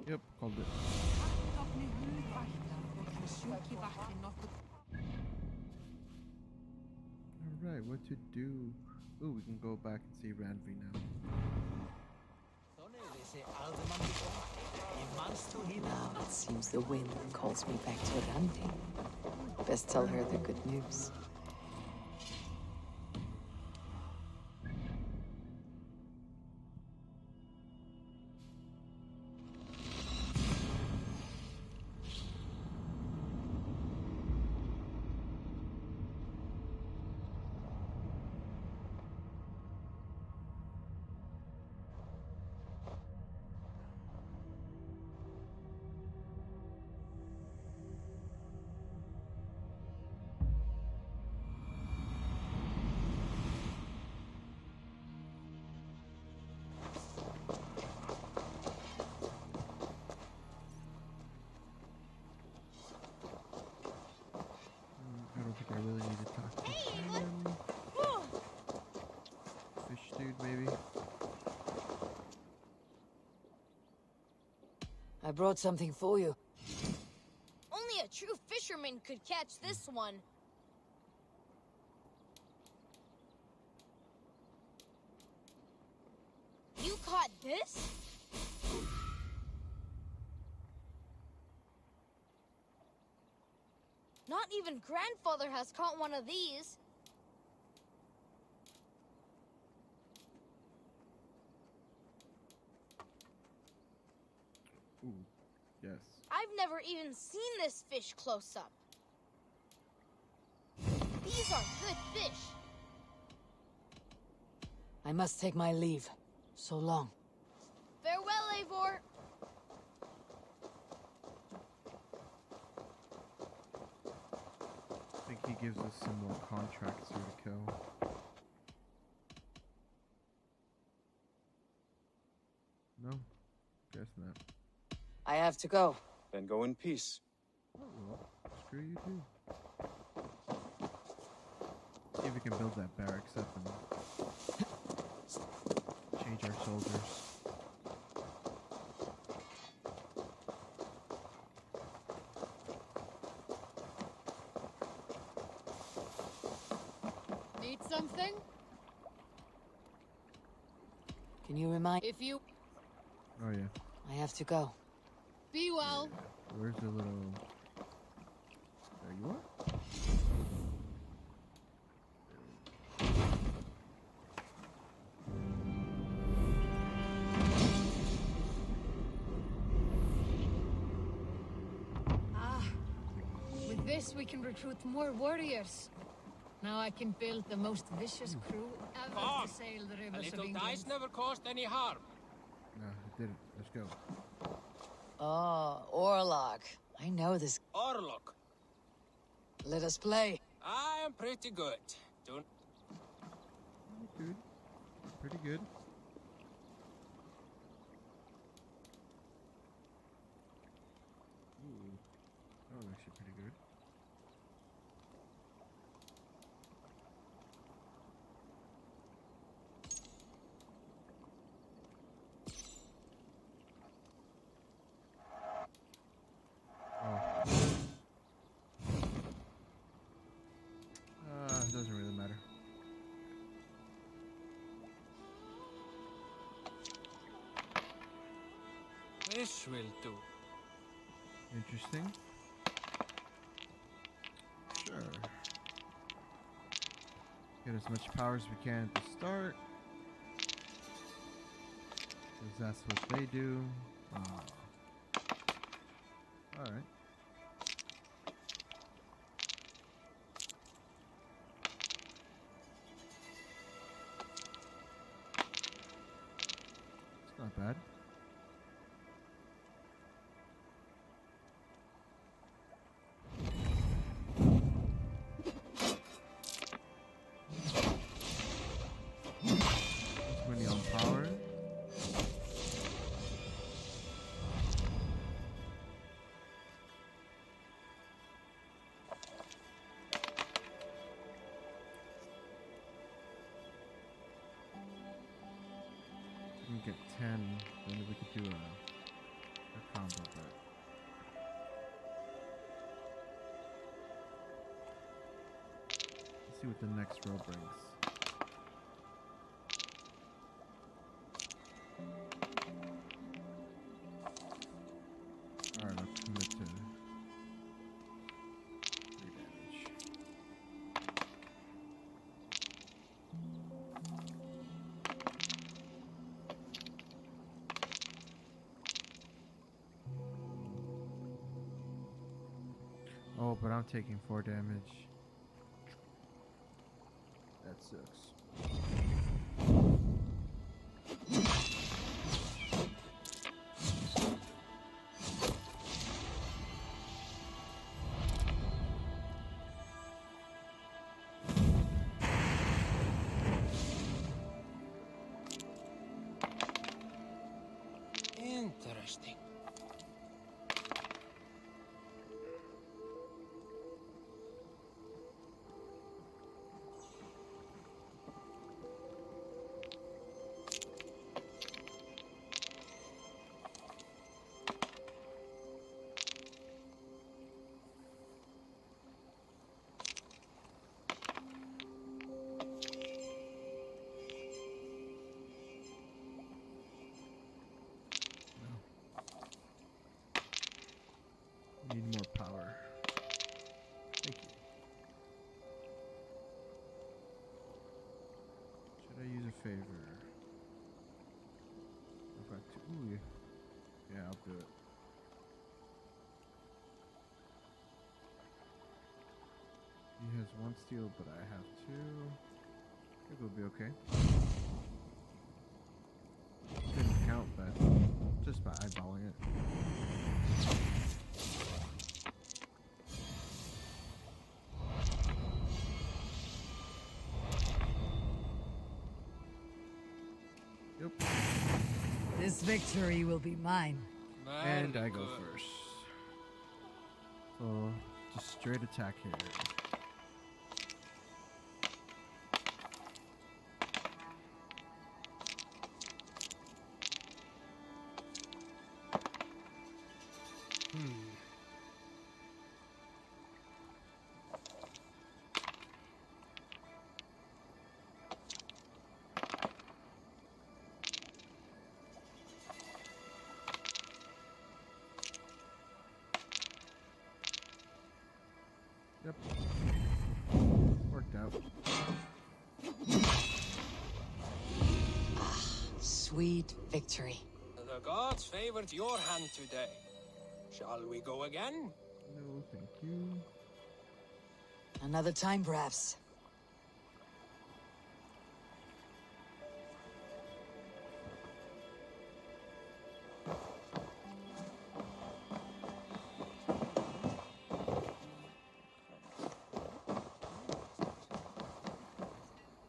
Yep, called it. Alright, what to do? Ooh, we can go back and see Randvi now. It seems the wind calls me back to Randi. Best tell her the good news. I don't think I really need to talk to him. Fish dude, maybe? I brought something for you. Only a true fisherman could catch this one. You caught this? Not even grandfather has caught one of these. Ooh, yes. I've never even seen this fish close up. These are good fish. I must take my leave. So long. Farewell, Eivor. I think he gives us some more contracts here to kill. No? Guess not. I have to go. Then go in peace. Oh, well, screw you too. See if we can build that barracks up and change our soldiers. Need something? Can you remind? If you Oh yeah. I have to go. be well. Where's the little... There you are? With this, we can recruit more warriors. Now I can build the most vicious crew ever to sail the A rivers of little England. dice never caused any harm. No, it didn't. Let's go. Oh, Orlog. I know this. Orlok. Let us play. I am pretty good. Don't... Good. Pretty good. Ooh. Oh, actually pretty good. It doesn't really matter. This will do. Interesting. Sure. Get as much power as we can to start. Because that's what they do. Alright. It's not bad. It's on power. We can get 10, then we could do a combo bet. Let's see what the next row brings. Alright, I'll commit to 3 damage. Oh, but I'm taking 4 damage. That sucks. Interesting. Need more power. Thank you. Should I use a favor? I've got two. Ooh, yeah, I'll do it. He has 1 steel, but I have 2. I think we'll be okay. Didn't count, but just by eyeballing it. Yep. This victory will be mine. And I go first. So, just straight attack here. Yep. Worked out. Sweet victory. The gods favored your hand today. Shall we go again? No, thank you. Another time, perhaps.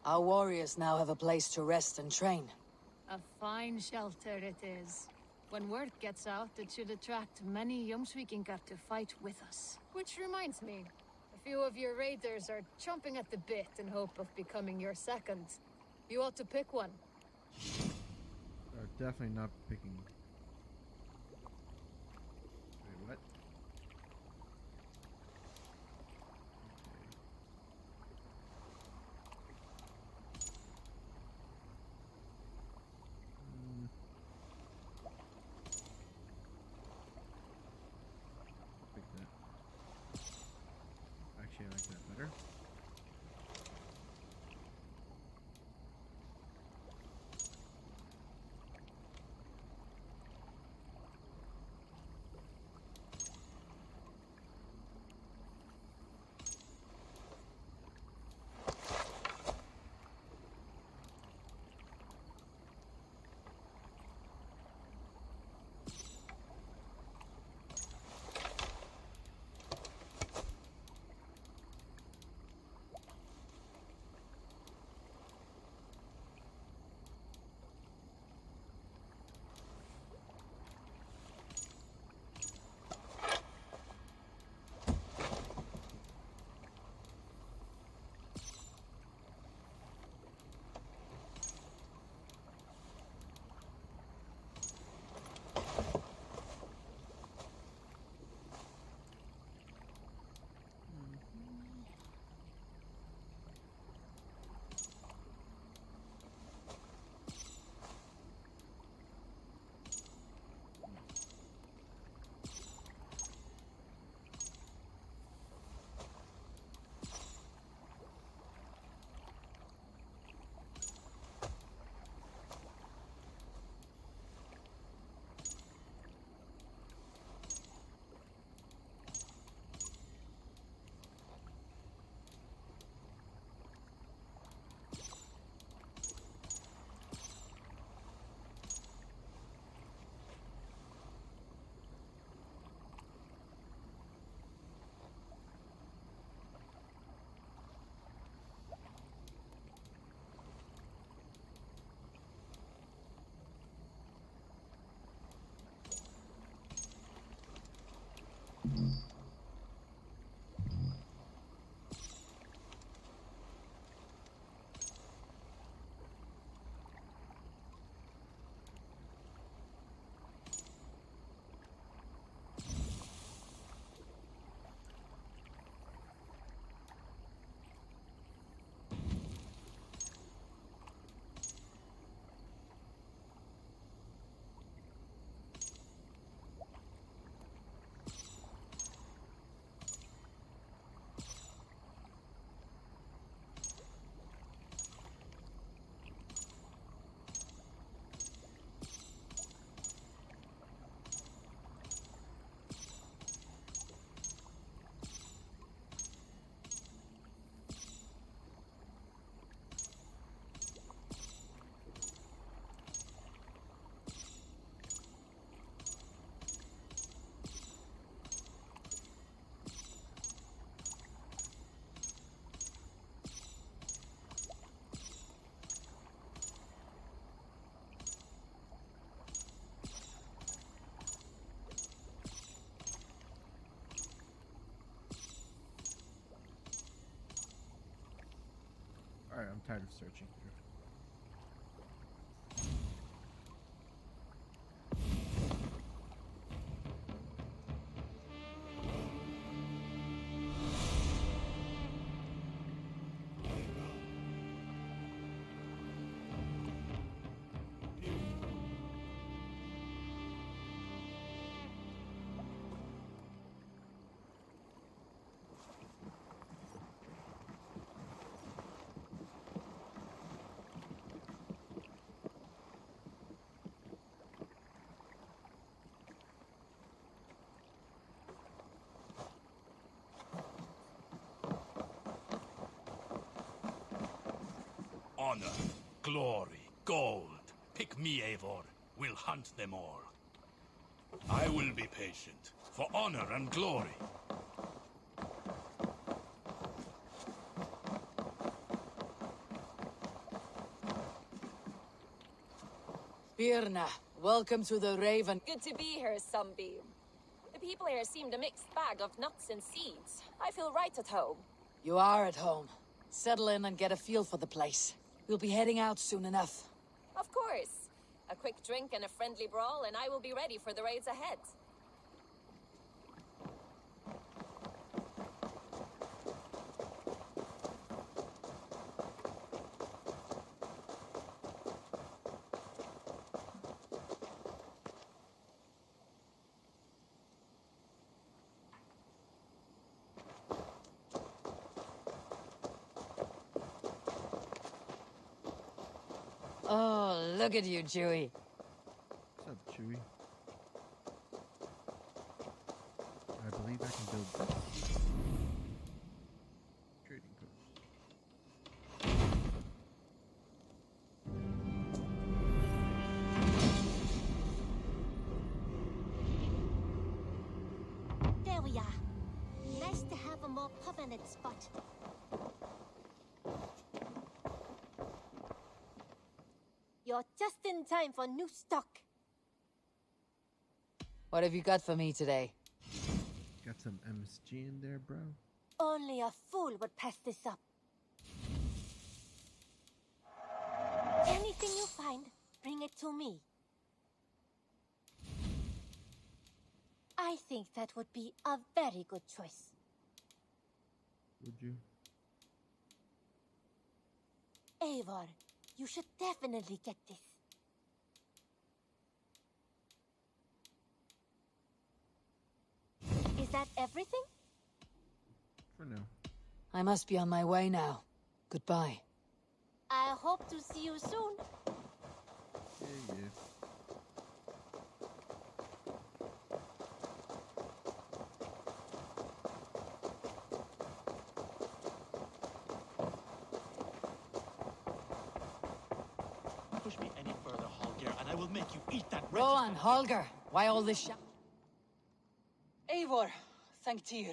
Our warriors now have a place to rest and train. A fine shelter it is. When word gets out, it should attract many Jomsvikingar to fight with us. Which reminds me, a few of your raiders are chomping at the bit in hope of becoming your seconds. You ought to pick one. Definitely not picking. Wait, what? Pick that. Actually, I like that better. Alright, I'm tired of searching here. Honor, glory, gold. Pick me, Eivor. We'll hunt them all. I will be patient, for honor and glory. Birna, Welcome to the Raven. Good to be here, Sunbeam. The people here seemed a mixed bag of nuts and seeds. I feel right at home. You are at home. Settle in and get a feel for the place. We'll be heading out soon enough. Of course. A quick drink and a friendly brawl, and I will be ready for the raids ahead. Oh, look at you, Chewie. What's up, Chewie? I believe I can build this. Trading post. There we are. Nice to have a more permanent spot. You're just in time for new stock. What have you got for me today? Got some MSG in there, bro? Only a fool would pass this up. Anything you find, bring it to me. I think that would be a very good choice. Would you? Eivor, you should definitely get this. Is that everything? For now. I must be on my way now. Goodbye. I hope to see you soon. Yeah. Push me any further, Holger, and I will make you eat that Rowan, Holger, why all this shout? Eivor, thank Tyr.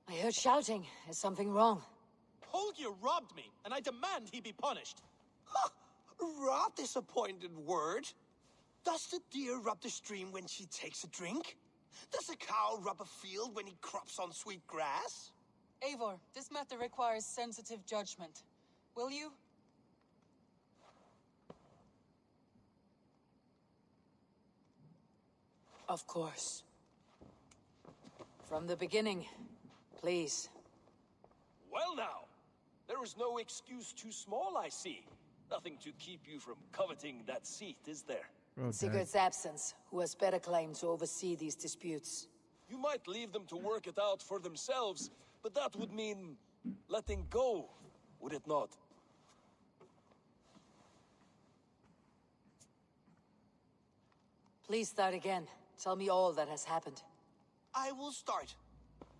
I heard shouting. Is something wrong? Holger robbed me, and I demand he be punished. Rot this appointed word. Does the deer rub the stream when she takes a drink? Does a cow rub a field when he crops on sweet grass? Eivor, this matter requires sensitive judgment. Will you? Of course. From the beginning, please. Well now, there is no excuse too small, I see. Nothing to keep you from coveting that seat, is there? In Sigurd's absence, who has better claim to oversee these disputes? You might leave them to work it out for themselves, but that would mean letting go, would it not? Please start again. Tell me all that has happened. I will start.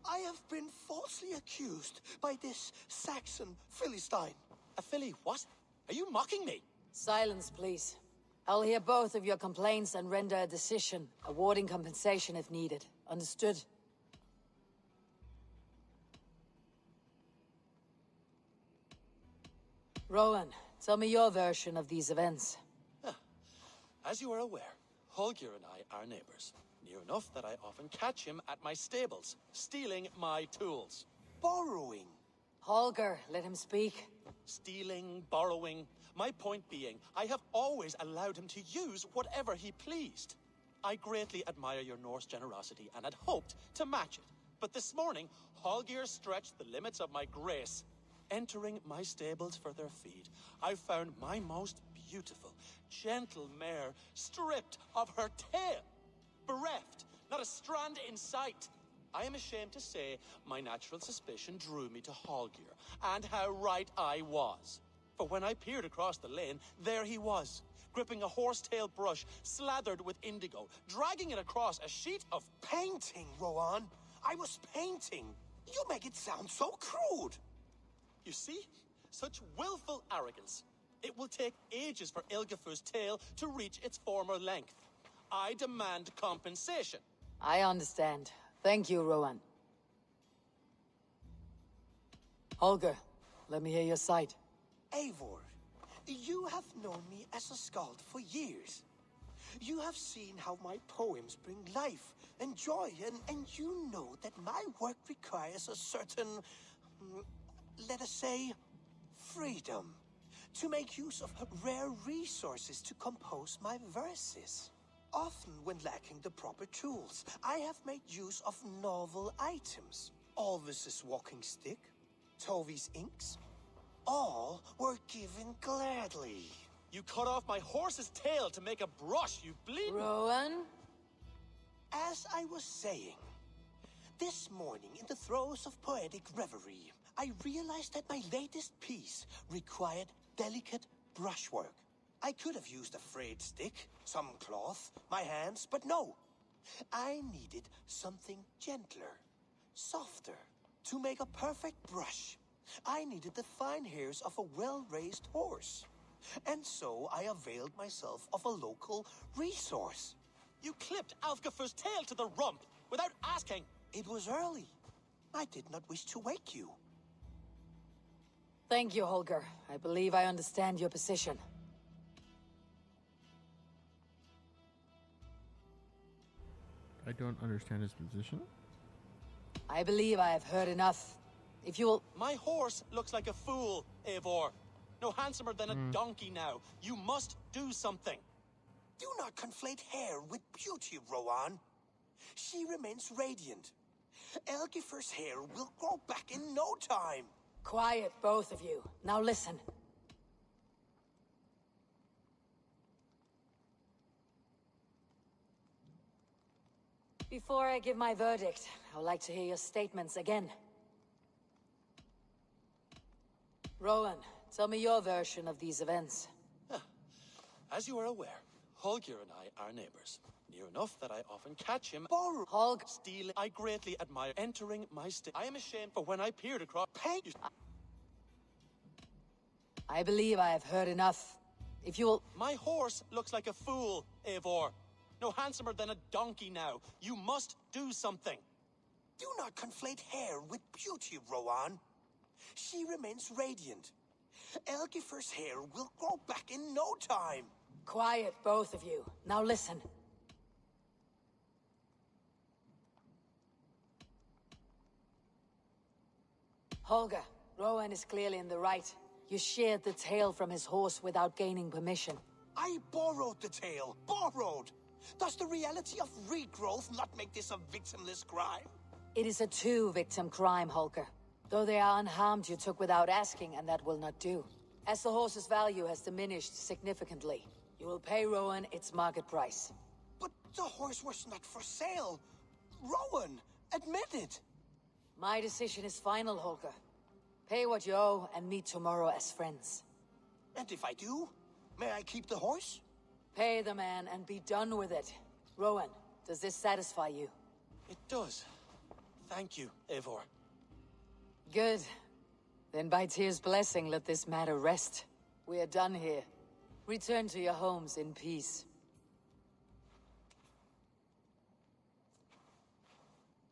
I have been falsely accused by this Saxon Philistine. A Philly what? Are you mocking me? Silence, please. I'll hear both of your complaints and render a decision, awarding compensation if needed. Understood? Rowan, tell me your version of these events. As you are aware, Holger and I are neighbors. Near enough that I often catch him at my stables, stealing my tools. Borrowing. Holger, let him speak. Stealing, borrowing. My point being, I have always allowed him to use whatever he pleased. I greatly admire your Norse generosity and had hoped to match it. But this morning, Holger stretched the limits of my grace. Entering my stables for their feed, I found my most beautiful, gentle mare stripped of her tail. Bereft, not a strand in sight. I am ashamed to say my natural suspicion drew me to Holger, and how right I was. For when I peered across the lane, there he was, gripping a horsetail brush slathered with indigo, dragging it across a sheet of painting, Rowan. I was painting. You make it sound so crude. You see? Such willful arrogance. It will take ages for Ilgafur's tail to reach its former length. I demand compensation. I understand. Thank you, Rowan. Holger, let me hear your side. Eivor, you have known me as a skald for years. You have seen how my poems bring life and joy, and you know that my work requires a certain, let us say, freedom. To make use of rare resources to compose my verses. Often when lacking the proper tools, I have made use of novel items. Alvis's walking stick, Tovy's inks, all were given gladly. You cut off my horse's tail to make a brush, you bleed. Rowan? As I was saying, this morning in the throes of poetic reverie, I realized that my latest piece required delicate brushwork. I could have used a frayed stick, some cloth, my hands, but no. I needed something gentler, softer. To make a perfect brush, I needed the fine hairs of a well-raised horse. And so I availed myself of a local resource. You clipped Alfgafur's tail to the rump without asking. It was early. I did not wish to wake you. Thank you, Holger. I believe I understand your position. I don't understand his position. I believe I have heard enough. If you will... My horse looks like a fool, Eivor. No handsomer than a donkey now. You must do something. Do not conflate hair with beauty, Rowan. She remains radiant. Elgifer's hair will grow back in no time. Quiet, both of you. Now listen. Before I give my verdict, I would like to hear your statements again. Rowan, tell me your version of these events. As you are aware, Holger and I are neighbors. Near enough that I often catch him stealing. I greatly admire entering my I am ashamed for when I peered across. I believe I have heard enough. If you will... My horse looks like a fool, Eivor. No handsomer than a donkey now. You must do something. Do not conflate hair with beauty, Rowan. She remains radiant. Elgifer's hair will grow back in no time. Quiet, both of you. Now listen. Holger, Rowan is clearly in the right. You sheared the tail from his horse without gaining permission. I borrowed the tail. Borrowed! Does the reality of regrowth not make this a victimless crime? It is a two-victim crime, Holger. Though they are unharmed, you took without asking, and that will not do. As the horse's value has diminished significantly, you will pay Rowan its market price. But the horse was not for sale. Rowan, admit it. My decision is final, Holger. Pay what you owe and meet tomorrow as friends. And if I do, may I keep the horse? Pay the man and be done with it. Rowan, does this satisfy you? It does. Thank you, Eivor. Good. Then by Tyr's blessing, let this matter rest. We are done here. Return to your homes in peace.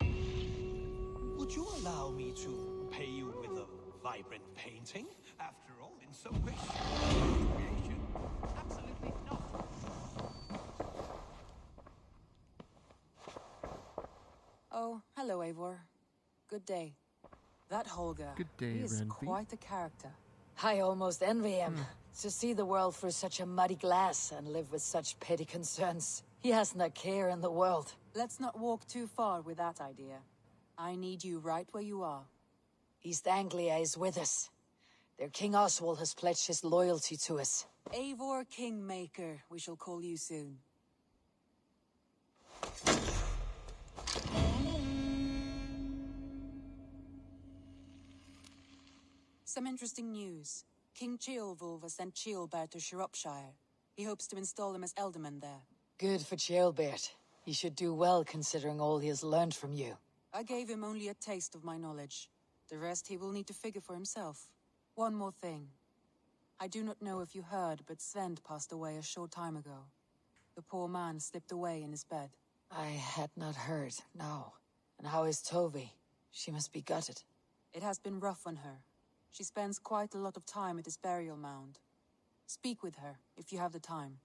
Would you allow me to pay you with a vibrant painting? After all, in some ways, creation. Absolutely not. Oh, hello, Eivor. Good day. That Holger, Good day, he is Renby. quite a character. I almost envy him. To see the world through such a muddy glass and live with such petty concerns. He hasn't a care in the world. Let's not walk too far with that idea. I need you right where you are. East Anglia is with us. Their King Oswald has pledged his loyalty to us. Eivor Kingmaker, we shall call you soon. Some interesting news. King Ceolwulf has sent Ceolbert to Shropshire. He hopes to install him as Ealdorman there. Good for Ceolbert. He should do well considering all he has learned from you. I gave him only a taste of my knowledge. The rest he will need to figure for himself. One more thing. I do not know if you heard, but Svend passed away a short time ago. The poor man slipped away in his bed. I had not heard, no. And how is Tovy? She must be gutted. It has been rough on her. She spends quite a lot of time at his burial mound. Speak with her, if you have the time.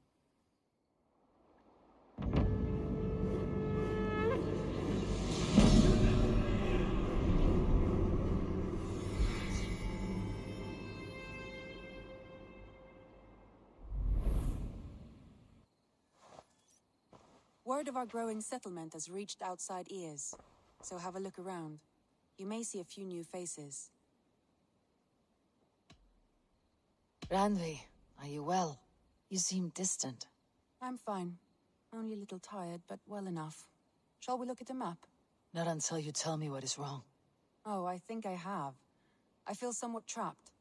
Word of our growing settlement has reached outside ears, so have a look around. You may see a few new faces. Randvi, are you well? You seem distant. I'm fine. Only a little tired, but well enough. Shall we look at the map? Not until you tell me what is wrong. Oh, I think I have. I feel somewhat trapped.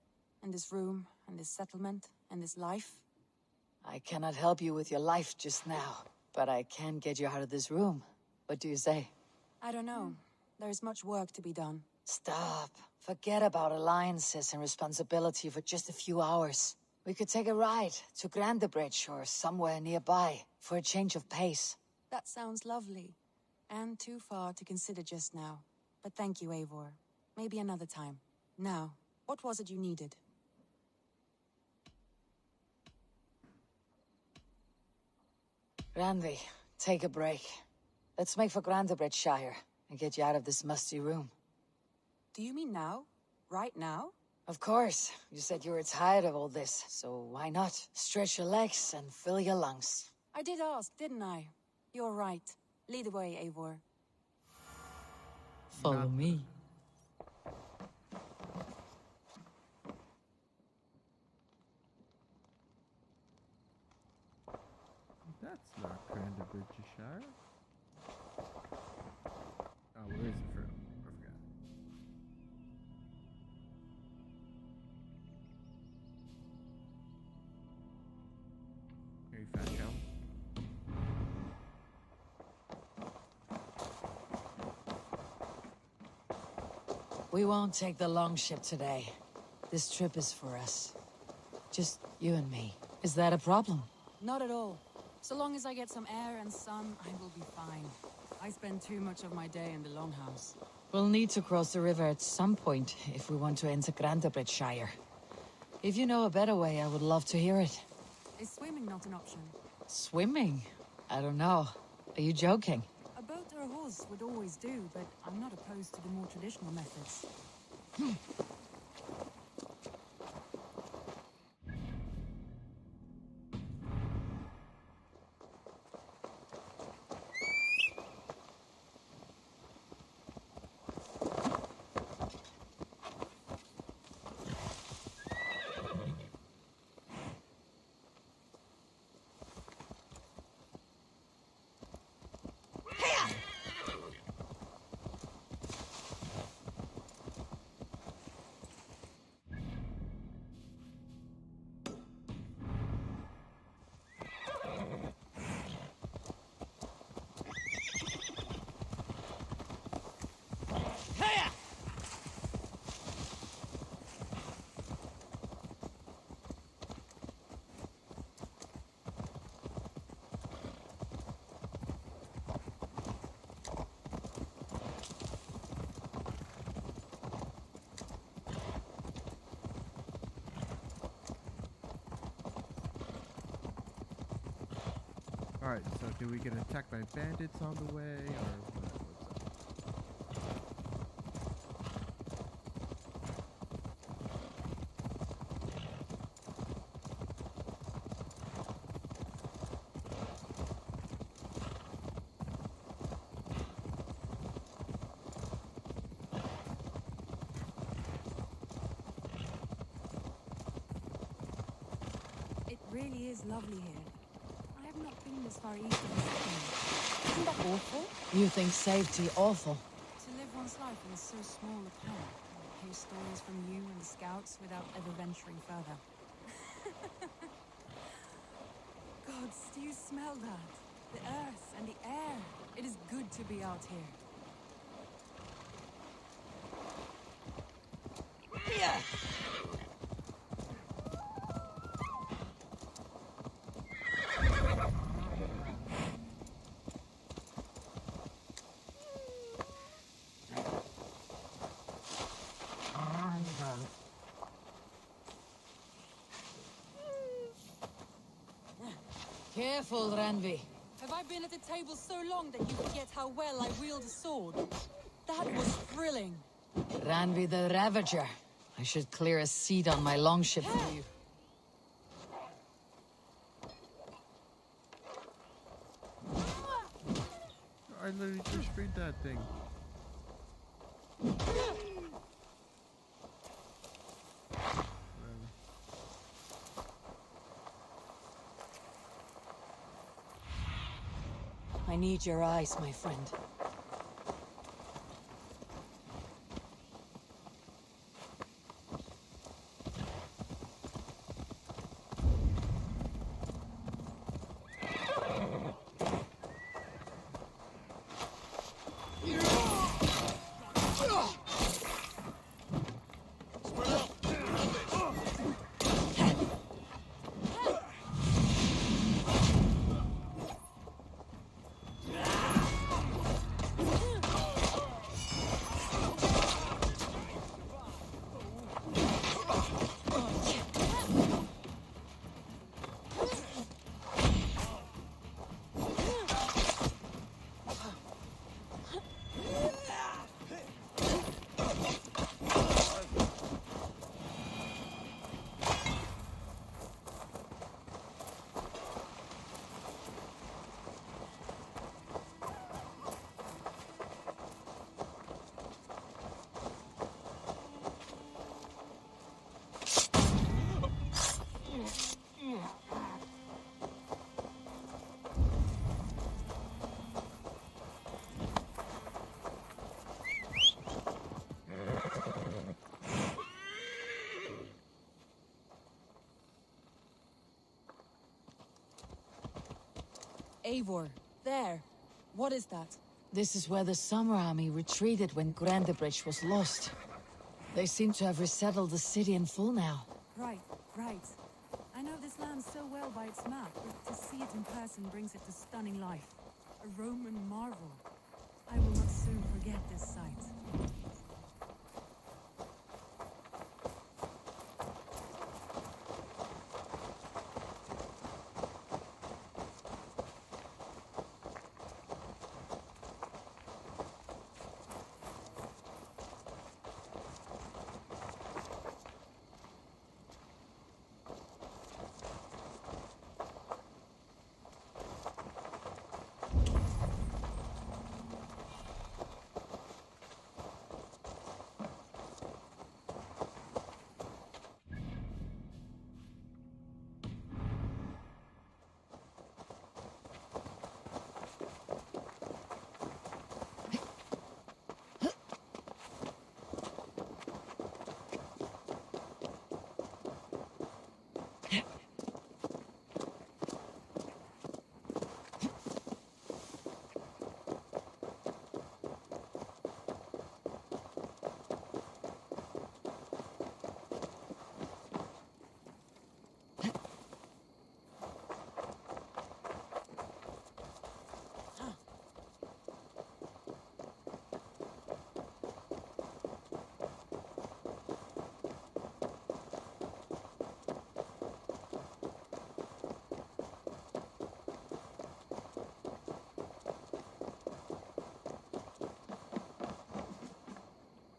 In this room, and this settlement, and this life. I cannot help you with your life just now, but I can get you out of this room. What do you say? I don't know. There is much work to be done. Stop. Forget about alliances and responsibility for just a few hours. We could take a ride to Grandebridge or somewhere nearby for a change of pace. That sounds lovely. And too far to consider just now. But thank you, Eivor. Maybe another time. Now, what was it you needed? Randvi, take a break. Let's make for Grandebridgeshire and get you out of this musty room. Do you mean now? Right now? Of course. You said you were tired of all this, so why not? Stretch your legs and fill your lungs. I did ask, didn't I? You're right. Lead the way, Eivor. Follow me. That's not Grandebridgeshire. Oh, where is it from? I forgot. Here, you fat cow. We won't take the longship today. This trip is for us. Just you and me. Is that a problem? Not at all. So long as I get some air and sun, I will be fine. I spend too much of my day in the longhouse. We'll need to cross the river at some point if we want to enter Grandebridgeshire. If you know a better way, I would love to hear it. Is swimming not an option? Swimming? I don't know. Are you joking? A boat or a horse would always do, but I'm not opposed to the more traditional methods. Alright, so do we get attacked by bandits on the way, or what's up? It really is lovely here. I have not been this far east of the city. Isn't that awful? You think safety awful? To live one's life in so small a planet, and hear stories from you and the scouts without ever venturing further. Gods, do you smell that? The earth and the air. It is good to be out here. Yeah. Careful, Randvi. Have I been at the table so long that you forget how well I wield a sword? That was thrilling. Randvi the Ravager. I should clear a seat on my longship for you. literally just freed that thing. I need your eyes, my friend. Eivor, there. What is that? This is where the Summer Army retreated when Grandebridge was lost. They seem to have resettled the city in full now. Right, right. I know this land so well by its map, but to see it in person brings it to stunning life. A Roman marvel. I will not soon forget this sight.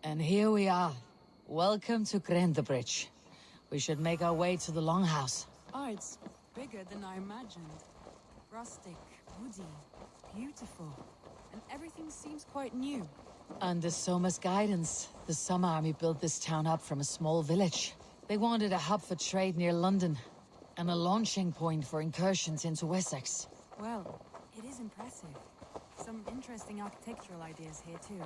And here we are. Welcome to Grandebridge. We should make our way to the Longhouse. Oh, it's bigger than I imagined. Rustic, woody, beautiful. And everything seems quite new. Under Soma's guidance, the Summer Army built this town up from a small village. They wanted a hub for trade near London, and a launching point for incursions into Wessex. Well, it is impressive. Some interesting architectural ideas here too.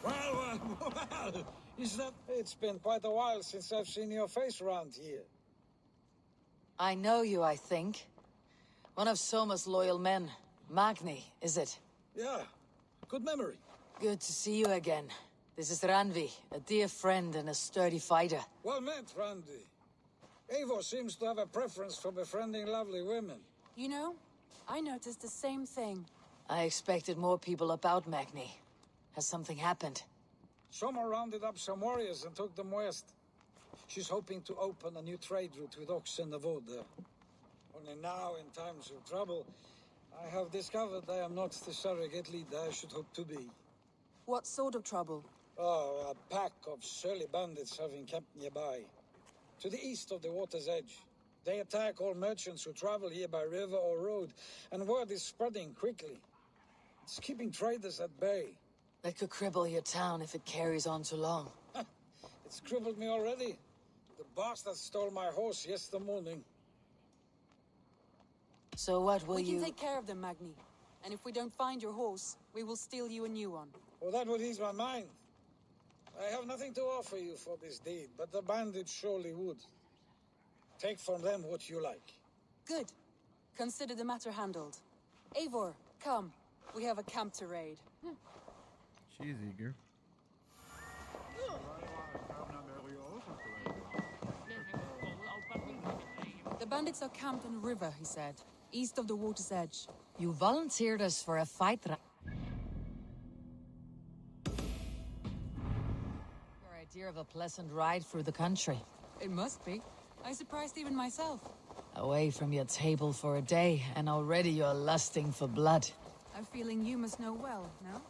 Well, it's been quite a while since I've seen your face around here. I know you, I think. One of Soma's loyal men. Magni, is it? Yeah, good memory. Good to see you again. This is Randvi, a dear friend and a sturdy fighter. Well met, Randy. Eivor seems to have a preference for befriending lovely women. You know, I noticed the same thing. I expected more people about Magni. Has something happened? Someone rounded up some warriors and took them west. She's hoping to open a new trade route with Ox and the Vod there. Only now, in times of trouble, I have discovered I am not the surrogate leader I should hope to be. What sort of trouble? Oh, a pack of surly bandits have encamped nearby. To the east of the water's edge. They attack all merchants who travel here by river or road, and word is spreading quickly. It's keeping traders at bay. They could cripple your town if it carries on too long. It's crippled me already. The bastard stole my horse yesterday morning. So what will you... We can take care of them, Magni. And if we don't find your horse, we will steal you a new one. Well, that would ease my mind. I have nothing to offer you for this deed, but the bandits surely would. Take from them what you like. Good. Consider the matter handled. Eivor, come. We have a camp to raid. She's eager. The bandits are camped on a river, he said, east of the water's edge. You volunteered us for a fight. Your idea of a pleasant ride through the country. It must be. I surprised even myself. Away from your table for a day, and already you're lusting for blood. A feeling you must know well, no?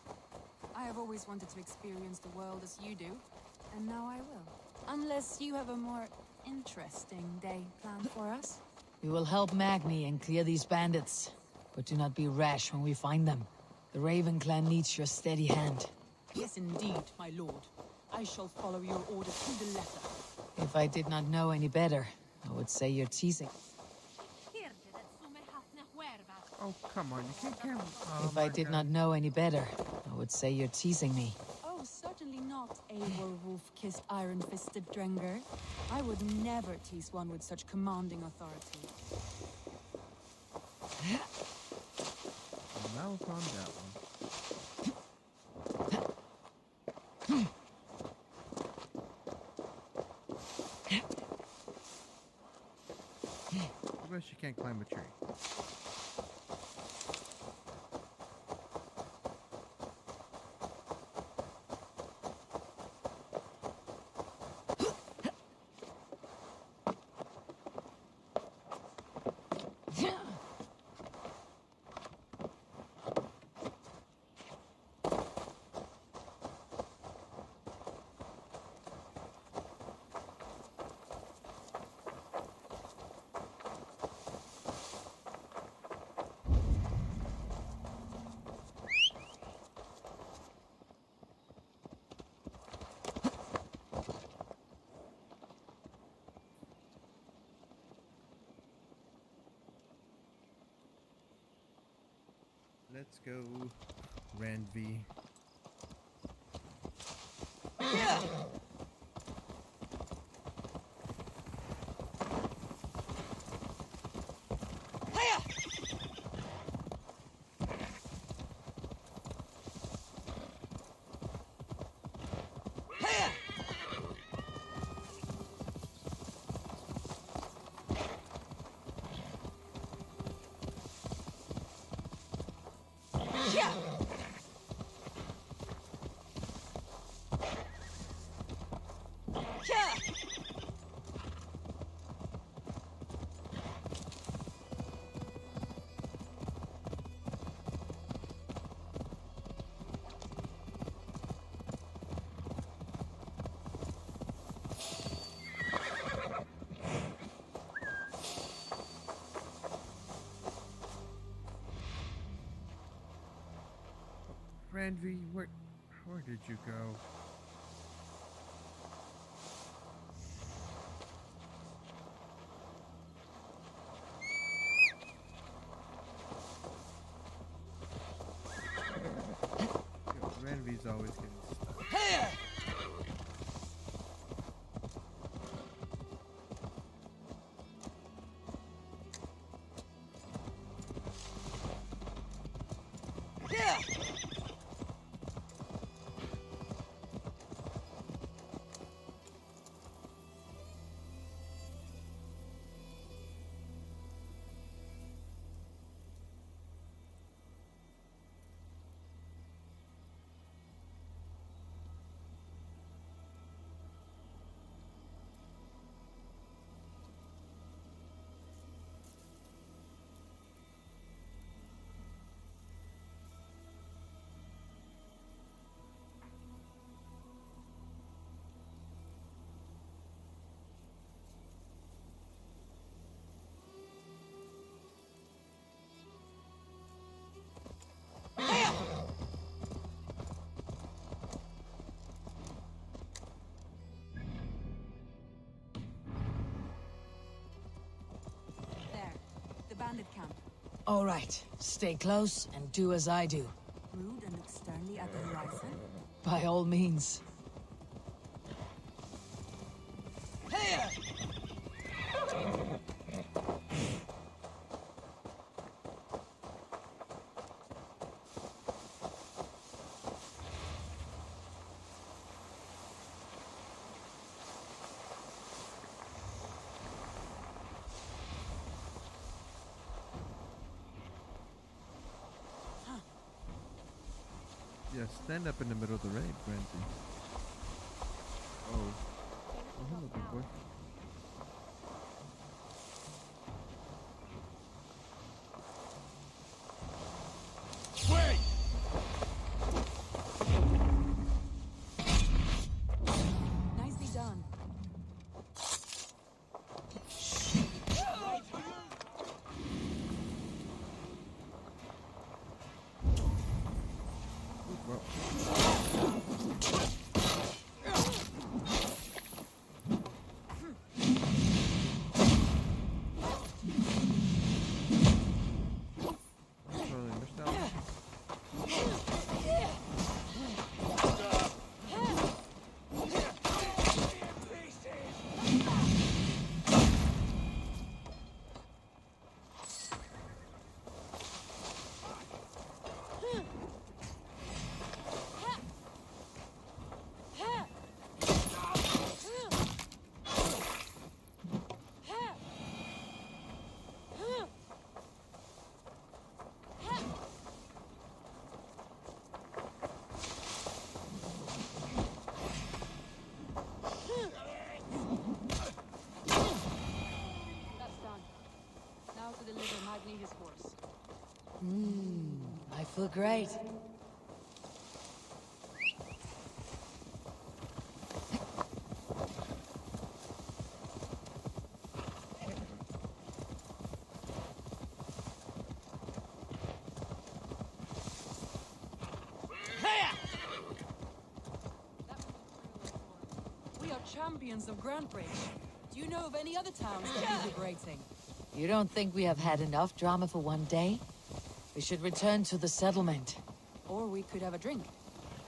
I have always wanted to experience the world as you do, and now I will. Unless you have a more interesting day planned for us. We will help Magni and clear these bandits, but do not be rash when we find them. The Raven clan needs your steady hand. Yes, indeed, my lord. I shall follow your order to the letter. If I did not know any better, I would say you're teasing. Oh, come on, you can't count. If I did not know any better, I would say you're teasing me. Oh, certainly not, Eivor wolf-kissed iron-fisted Drenger. I would never tease one with such commanding authority. Now upon that one. I bet she can't climb a tree. Let's go, Randvi. Yeah. Randvi, where did you go? Randvi's always getting stuck. bandit camp. All right. Stay close and do as I do. Rude and look sternly at the horizon. By all means. Here! Yeah, stand up in the middle of the raid, Granty. Oh. Oh, hello, big boy. Wait! Nicely done. His horse. I feel great. We are champions of Grand Bridge. Do you know of any other towns that are liberating? You don't think we have had enough drama for one day? We should return to the settlement. Or we could have a drink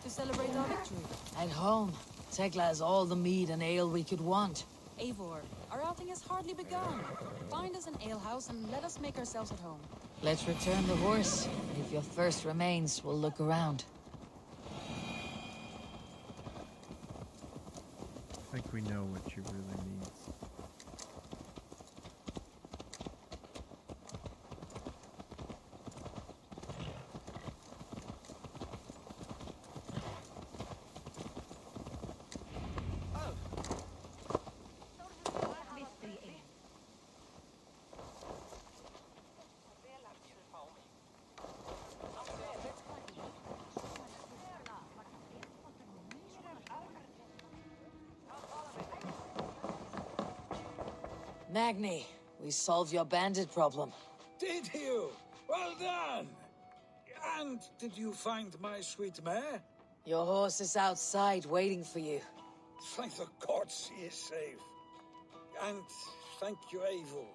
to celebrate our victory. At home, Tekla has all the mead and ale we could want. Eivor, our outing has hardly begun. Find us an alehouse and let us make ourselves at home. Let's return the horse. If your thirst remains, we'll look around. I think we know what she really needs. Magni, we solved your bandit problem. Did you? Well done! And did you find my sweet mare? Your horse is outside waiting for you. Thank the gods she is safe. And thank you, Eivor.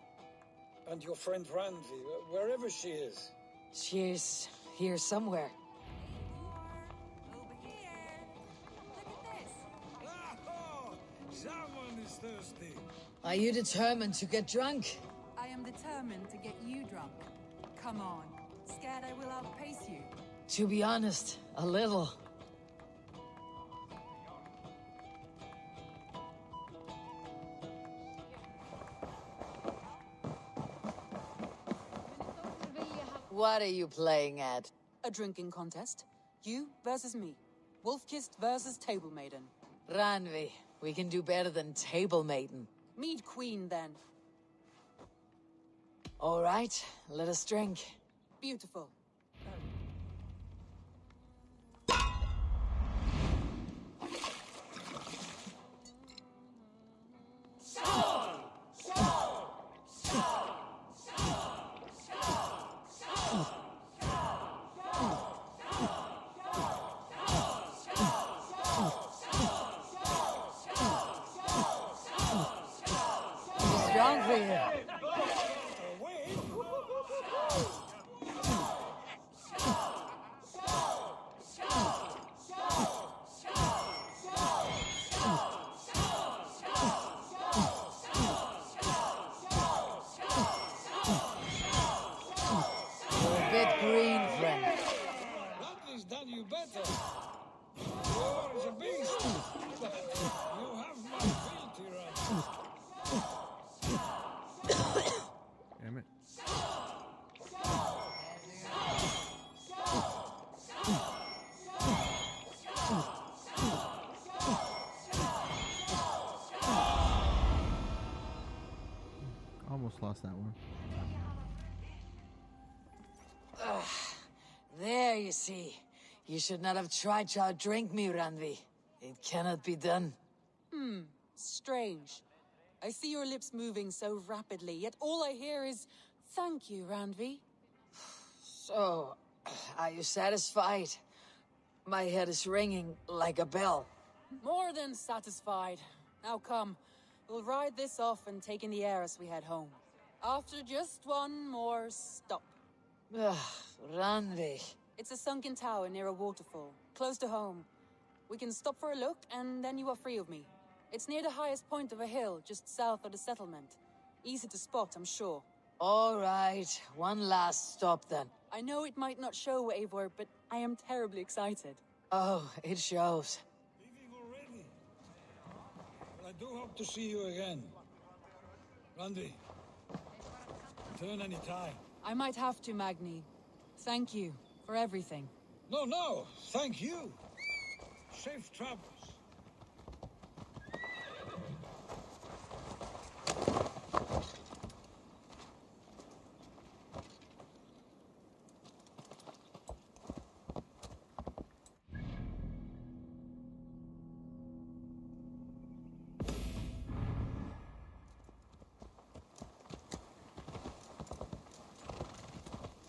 And your friend Randvi, wherever she is. She's here somewhere. Someone is thirsty. Are you determined to get drunk? I am determined to get you drunk. Come on. Scared I will outpace you? To be honest, a little. What are you playing at? A drinking contest. You versus me. Wolf-kissed versus Table Maiden. Ranvi, we can do better than Table Maiden. Mead Queen, then. All right, let us drink. Beautiful. Strong for you. damn it. Almost lost that one. There, you see. You should not have tried to outdrink me, Randvi. It cannot be done. Strange. I see your lips moving so rapidly, yet all I hear is, "Thank you, Randvi." So, are you satisfied? My head is ringing like a bell. More than satisfied. Now come, we'll ride this off and take in the air as we head home. After just one more stop. Randvi. It's a sunken tower near a waterfall, close to home. We can stop for a look, and then you are free of me. It's near the highest point of a hill, just south of the settlement. Easy to spot, I'm sure. All right, one last stop then. I know it might not show, Eivor, but I am terribly excited. Oh, it shows. Leaving already? Well, I do hope to see you again. Randvi, return any time. I might have to, Magni. Thank you for everything. No, thank you. Safe travels.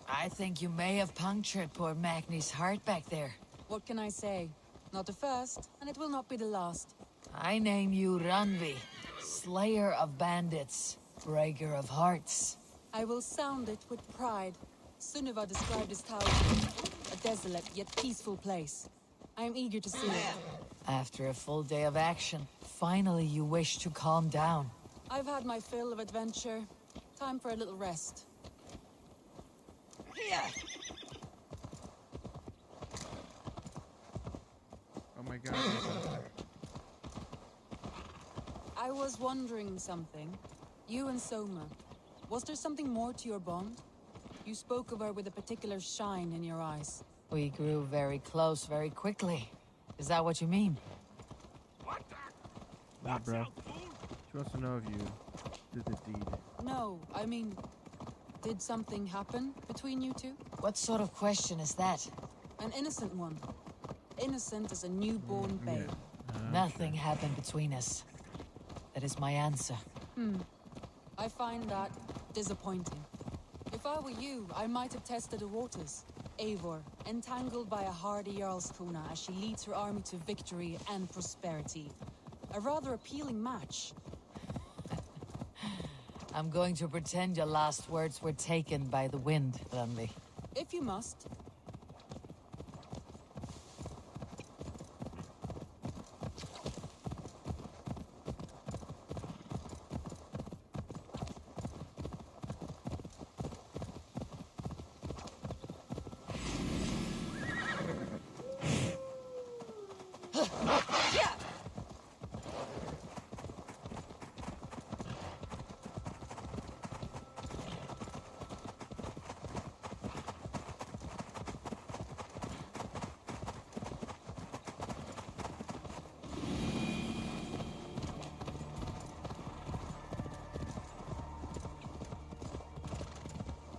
I think you may have punctured poor Magni's heart back there. What can I say? Not the first, and it will not be the last. I name you Randvi, slayer of bandits, breaker of hearts. I will sound it with pride. Sunniva described this tower as a desolate yet peaceful place. I am eager to see it. After a full day of action, finally you wish to calm down. I've had my fill of adventure. Time for a little rest. Oh my god. I was wondering something. You and Soma, was there something more to your bond? You spoke of her with a particular shine in your eyes. We grew very close very quickly. Is that what you mean? Nah, bro. She wants to know if you did the deed. No, I mean, did something happen between you two? What sort of question is that? An innocent one. Innocent as a newborn babe. Nothing happened between us. That is my answer. I find that disappointing. If I were you, I might have tested the waters. Eivor, entangled by a hardy Jarlskona as she leads her army to victory and prosperity. A rather appealing match. I'm going to pretend your last words were taken by the wind, Randvi. If you must.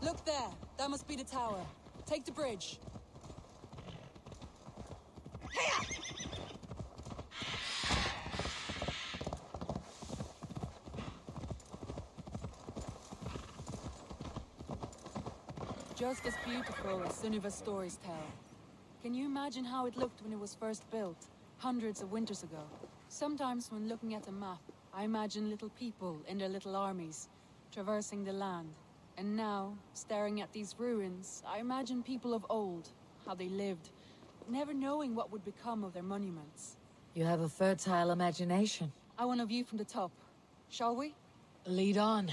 Look there. That must be the tower. Take the bridge. Just as beautiful as Sunniva's stories tell. Can you imagine how it looked when it was first built, hundreds of winters ago? Sometimes when looking at a map, I imagine little people in their little armies, traversing the land. And now, staring at these ruins, I imagine people of old, how they lived, never knowing what would become of their monuments. You have a fertile imagination. I want a view from the top. Shall we? Lead on.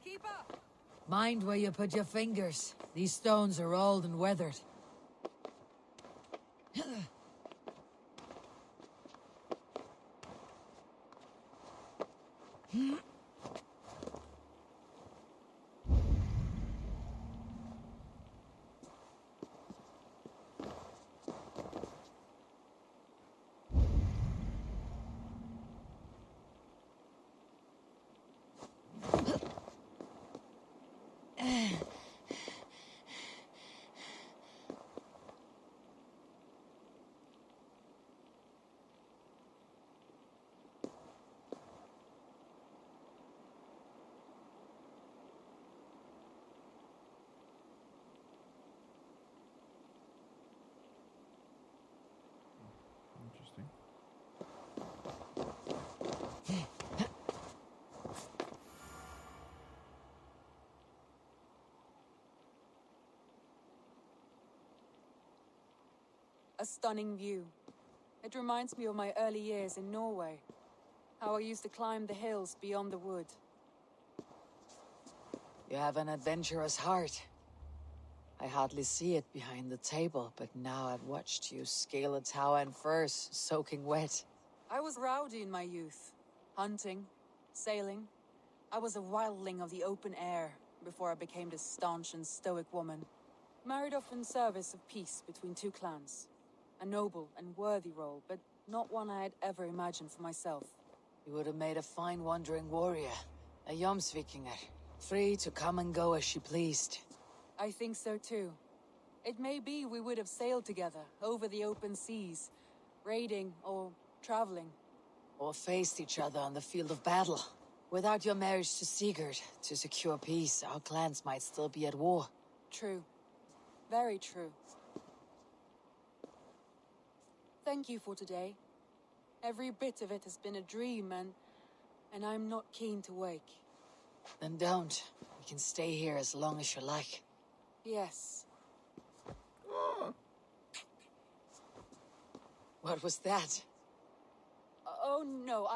Keep up! Mind where you put your fingers. These stones are old and weathered. Interesting. A stunning view. It reminds me of my early years in Norway. How I used to climb the hills beyond the wood. You have an adventurous heart. I hardly see it behind the table, but now I've watched you scale a tower in furs, soaking wet. I was rowdy in my youth. Hunting, sailing. I was a wildling of the open air before I became this staunch and stoic woman. Married off in service of peace between two clans. A noble and worthy role, but not one I had ever imagined for myself. You would have made a fine wandering warrior, a Jomsvikinger, free to come and go as she pleased. I think so too. It may be we would have sailed together over the open seas, raiding or traveling. Or faced each other on the field of battle. Without your marriage to Sigurd, to secure peace, our clans might still be at war. True. Very true. Thank you for today. Every bit of it has been a dream, and I'm not keen to wake. Then don't. We can stay here as long as you like. Yes. What was that? Oh no,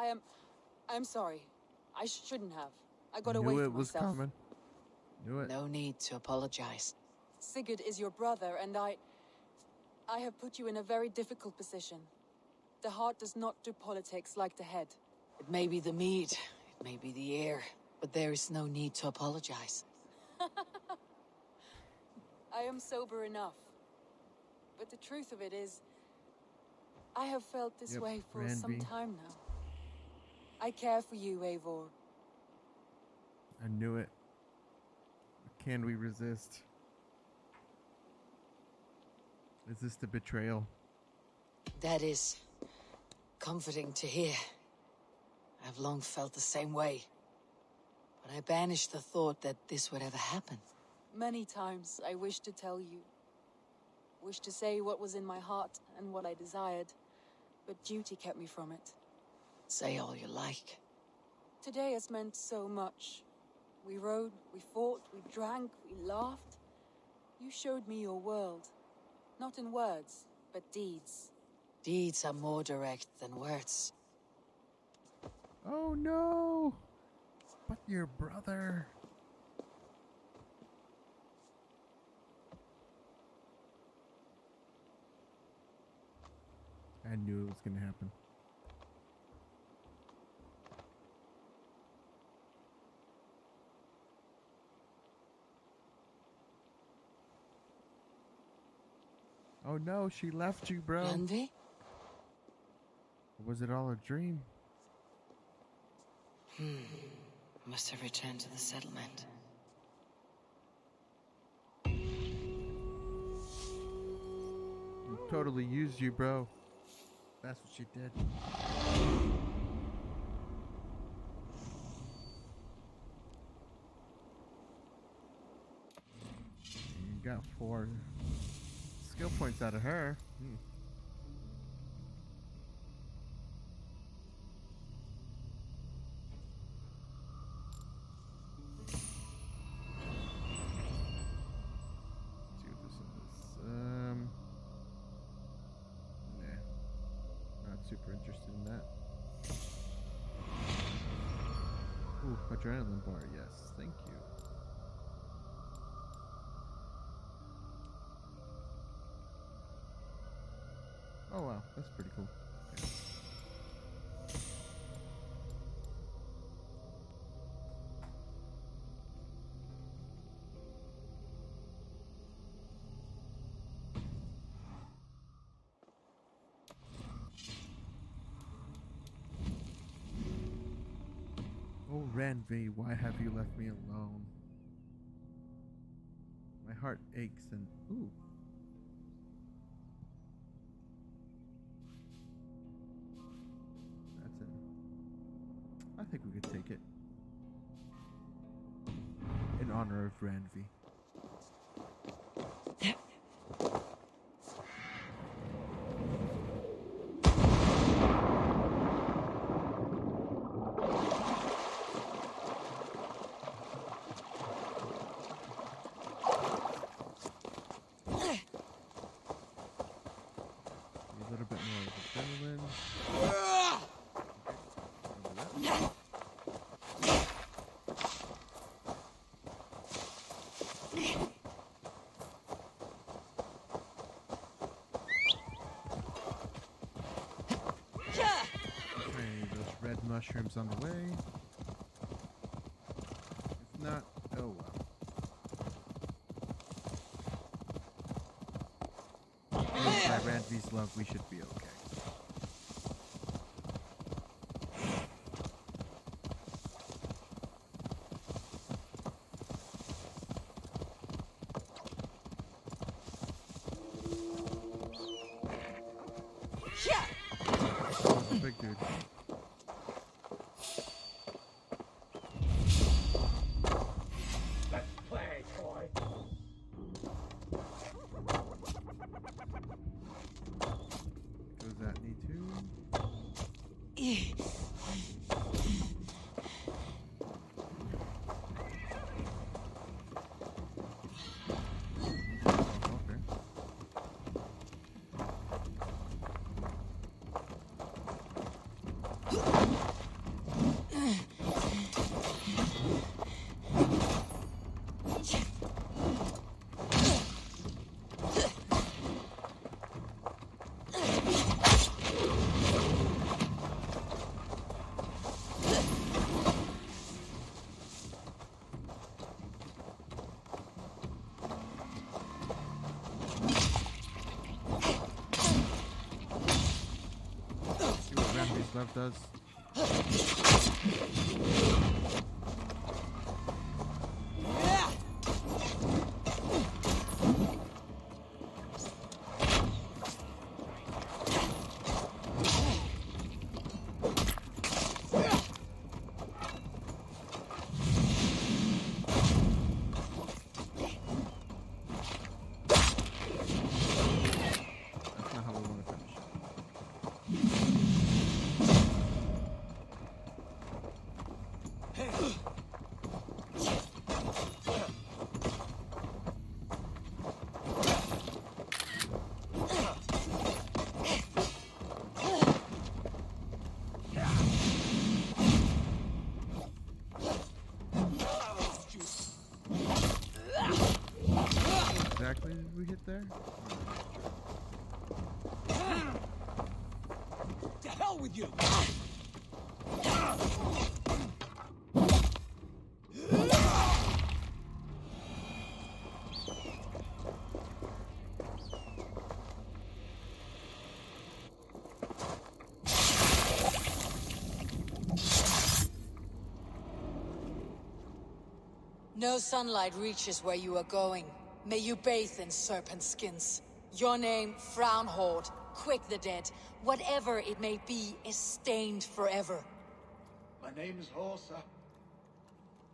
I'm sorry. I shouldn't have. I got away from myself. Knew it was coming. Knew it. No need to apologize. Sigurd is your brother, and I have put you in a very difficult position. The heart does not do politics like the head. It may be the mead, it may be the air, but there is no need to apologize. I am sober enough. But the truth of it is, I have felt this way for some time now. I care for you, Eivor. I knew it. Can we resist? Is this the betrayal? That is comforting to hear. I've long felt the same way. But I banished the thought that this would ever happen. Many times I wished to tell you. Wished to say what was in my heart and what I desired. But duty kept me from it. Say all you like. Today has meant so much. We rode, we fought, we drank, we laughed. You showed me your world. Not in words, but deeds. Deeds are more direct than words. Oh no! But your brother. I knew it was gonna happen. Oh no, she left you, bro. Randi? Was it all a dream? Must have returned to the settlement. Totally used you, bro. That's what she did. You got 4 skill points out of her. Let's see what this is. Nah. Not super interested in that. Ooh, adrenaline bar, yes. Thank you. Oh wow, that's pretty cool. Okay. Oh, Ranvi, why have you left me alone? My heart aches and... Ooh. That's it. I think we could take it. In honor of Ranvi. A little bit more of adrenaline. Okay, those red mushrooms on the way. If not, oh well. By Ranvi's love, we should be okay. Oh, big dude. Let's play, boy. Does that need to? See what Ranvi's love does. That's not how we want to finish it. Exactly did we hit there? To hell with you! No sunlight reaches where you are going. May you bathe in serpent skins. Your name, Frownhorde, Quick the Dead, whatever it may be, is stained forever. My name is Horsa.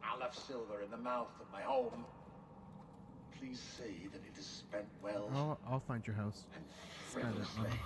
I left silver in the mouth of my home. Please say that it is spent well. Oh, I'll find your house. Spend that money.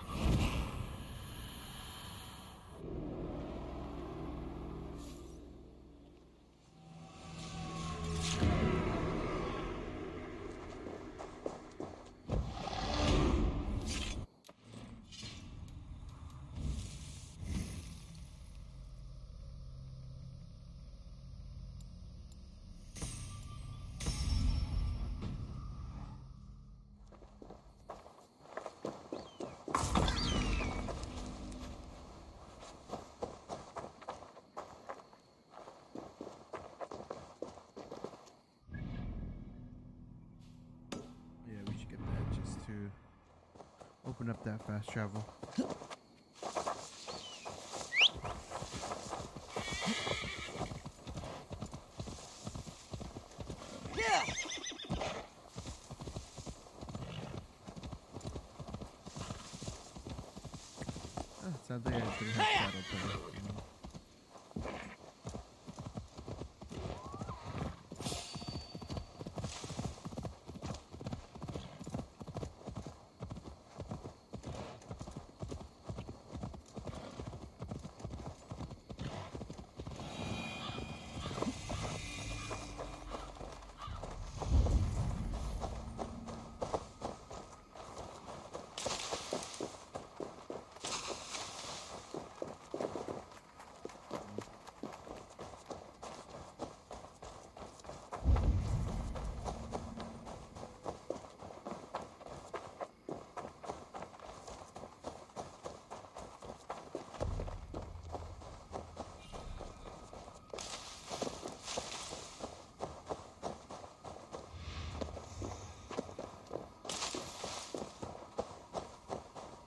open up that fast travel. Sounds like I should have battle plan.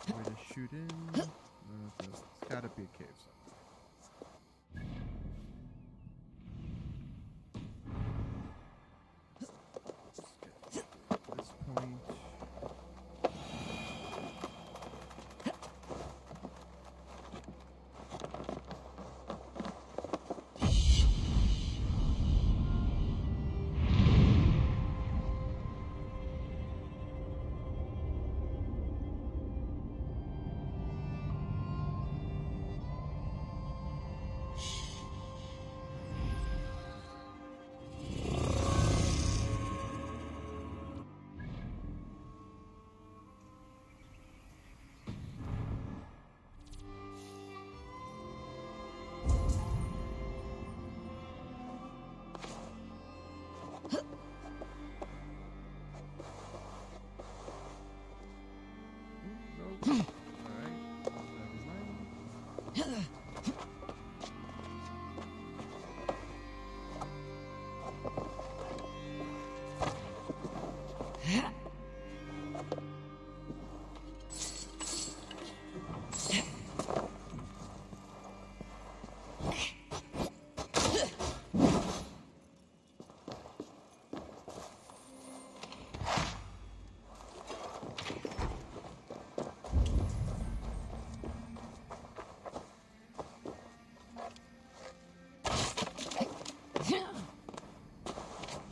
Where to shoot in? It's gotta be a cave somewhere. Let's get to this point.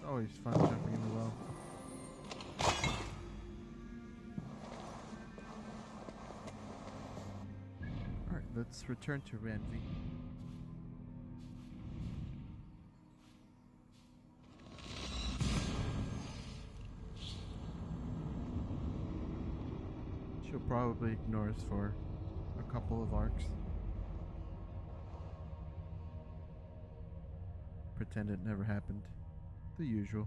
Always fun jumping in the well. Alright, let's return to Ranvi. She'll probably ignore us for a couple of arcs. Pretend it never happened. The usual.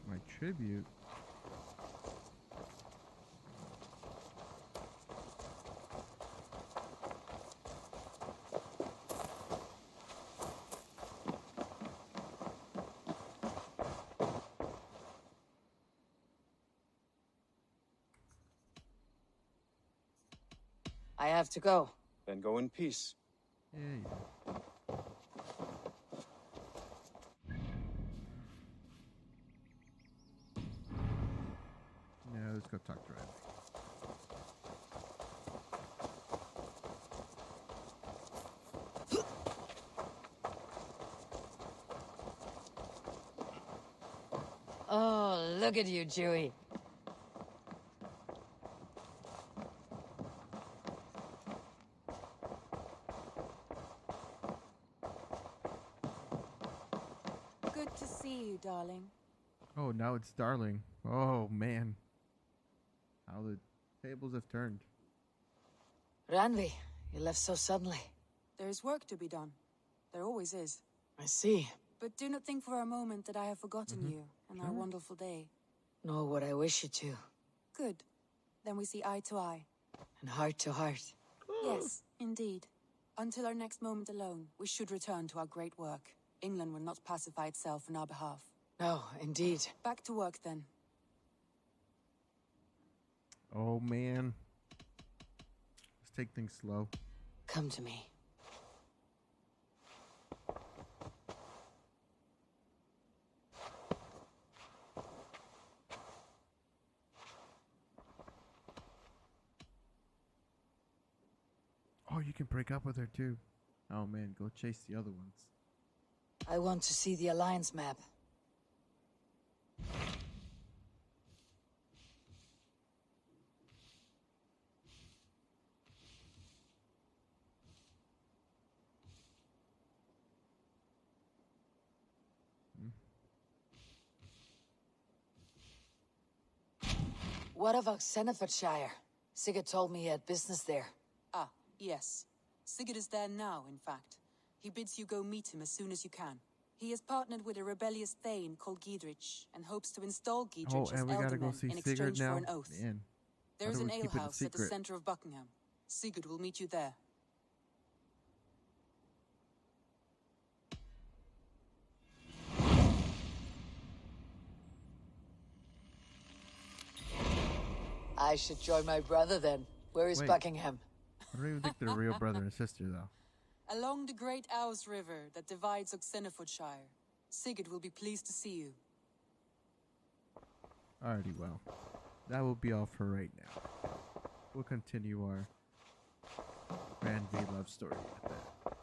My tribute. I have to go. Then go in peace. Yeah. Yeah, let's go talk to Ranvi. Oh, look at you, Dewey. Good to see you, darling. Oh, now it's darling. Oh, man. How the tables have turned. Ranvi, you left so suddenly. There is work to be done. There always is. I see. But do not think for a moment that I have forgotten you and our Sure. wonderful day. know what I wish you to. Good. Then we see eye to eye. And heart to heart. Yes, indeed. Until our next moment alone, we should return to our great work. England will not pacify itself on our behalf. No, indeed. Back to work then. Oh man. Let's take things slow. Come to me. Oh, you can break up with her too. Oh man, go chase the other ones. I want to see the Alliance map. What about Senefordshire? Sigurd told me he had business there. Ah, yes. Sigurd is there now, in fact. He bids you go meet him as soon as you can. He has partnered with a rebellious Thane called Giedrich, and hopes to install Giedrich as and we gotta go alderman see in Sigurd exchange now. for an oath. Man, There is why an do we keep it a alehouse at the secret? center of Buckingham. Sigurd will meet you there. I should join my brother then. Where is Wait. Buckingham? I don't even think they're real brother and sister though. Along the great Ouse River that divides Oxenfordshire. Sigurd will be pleased to see you. Alrighty, well, that will be all for right now. We'll continue our Grand V love story with that.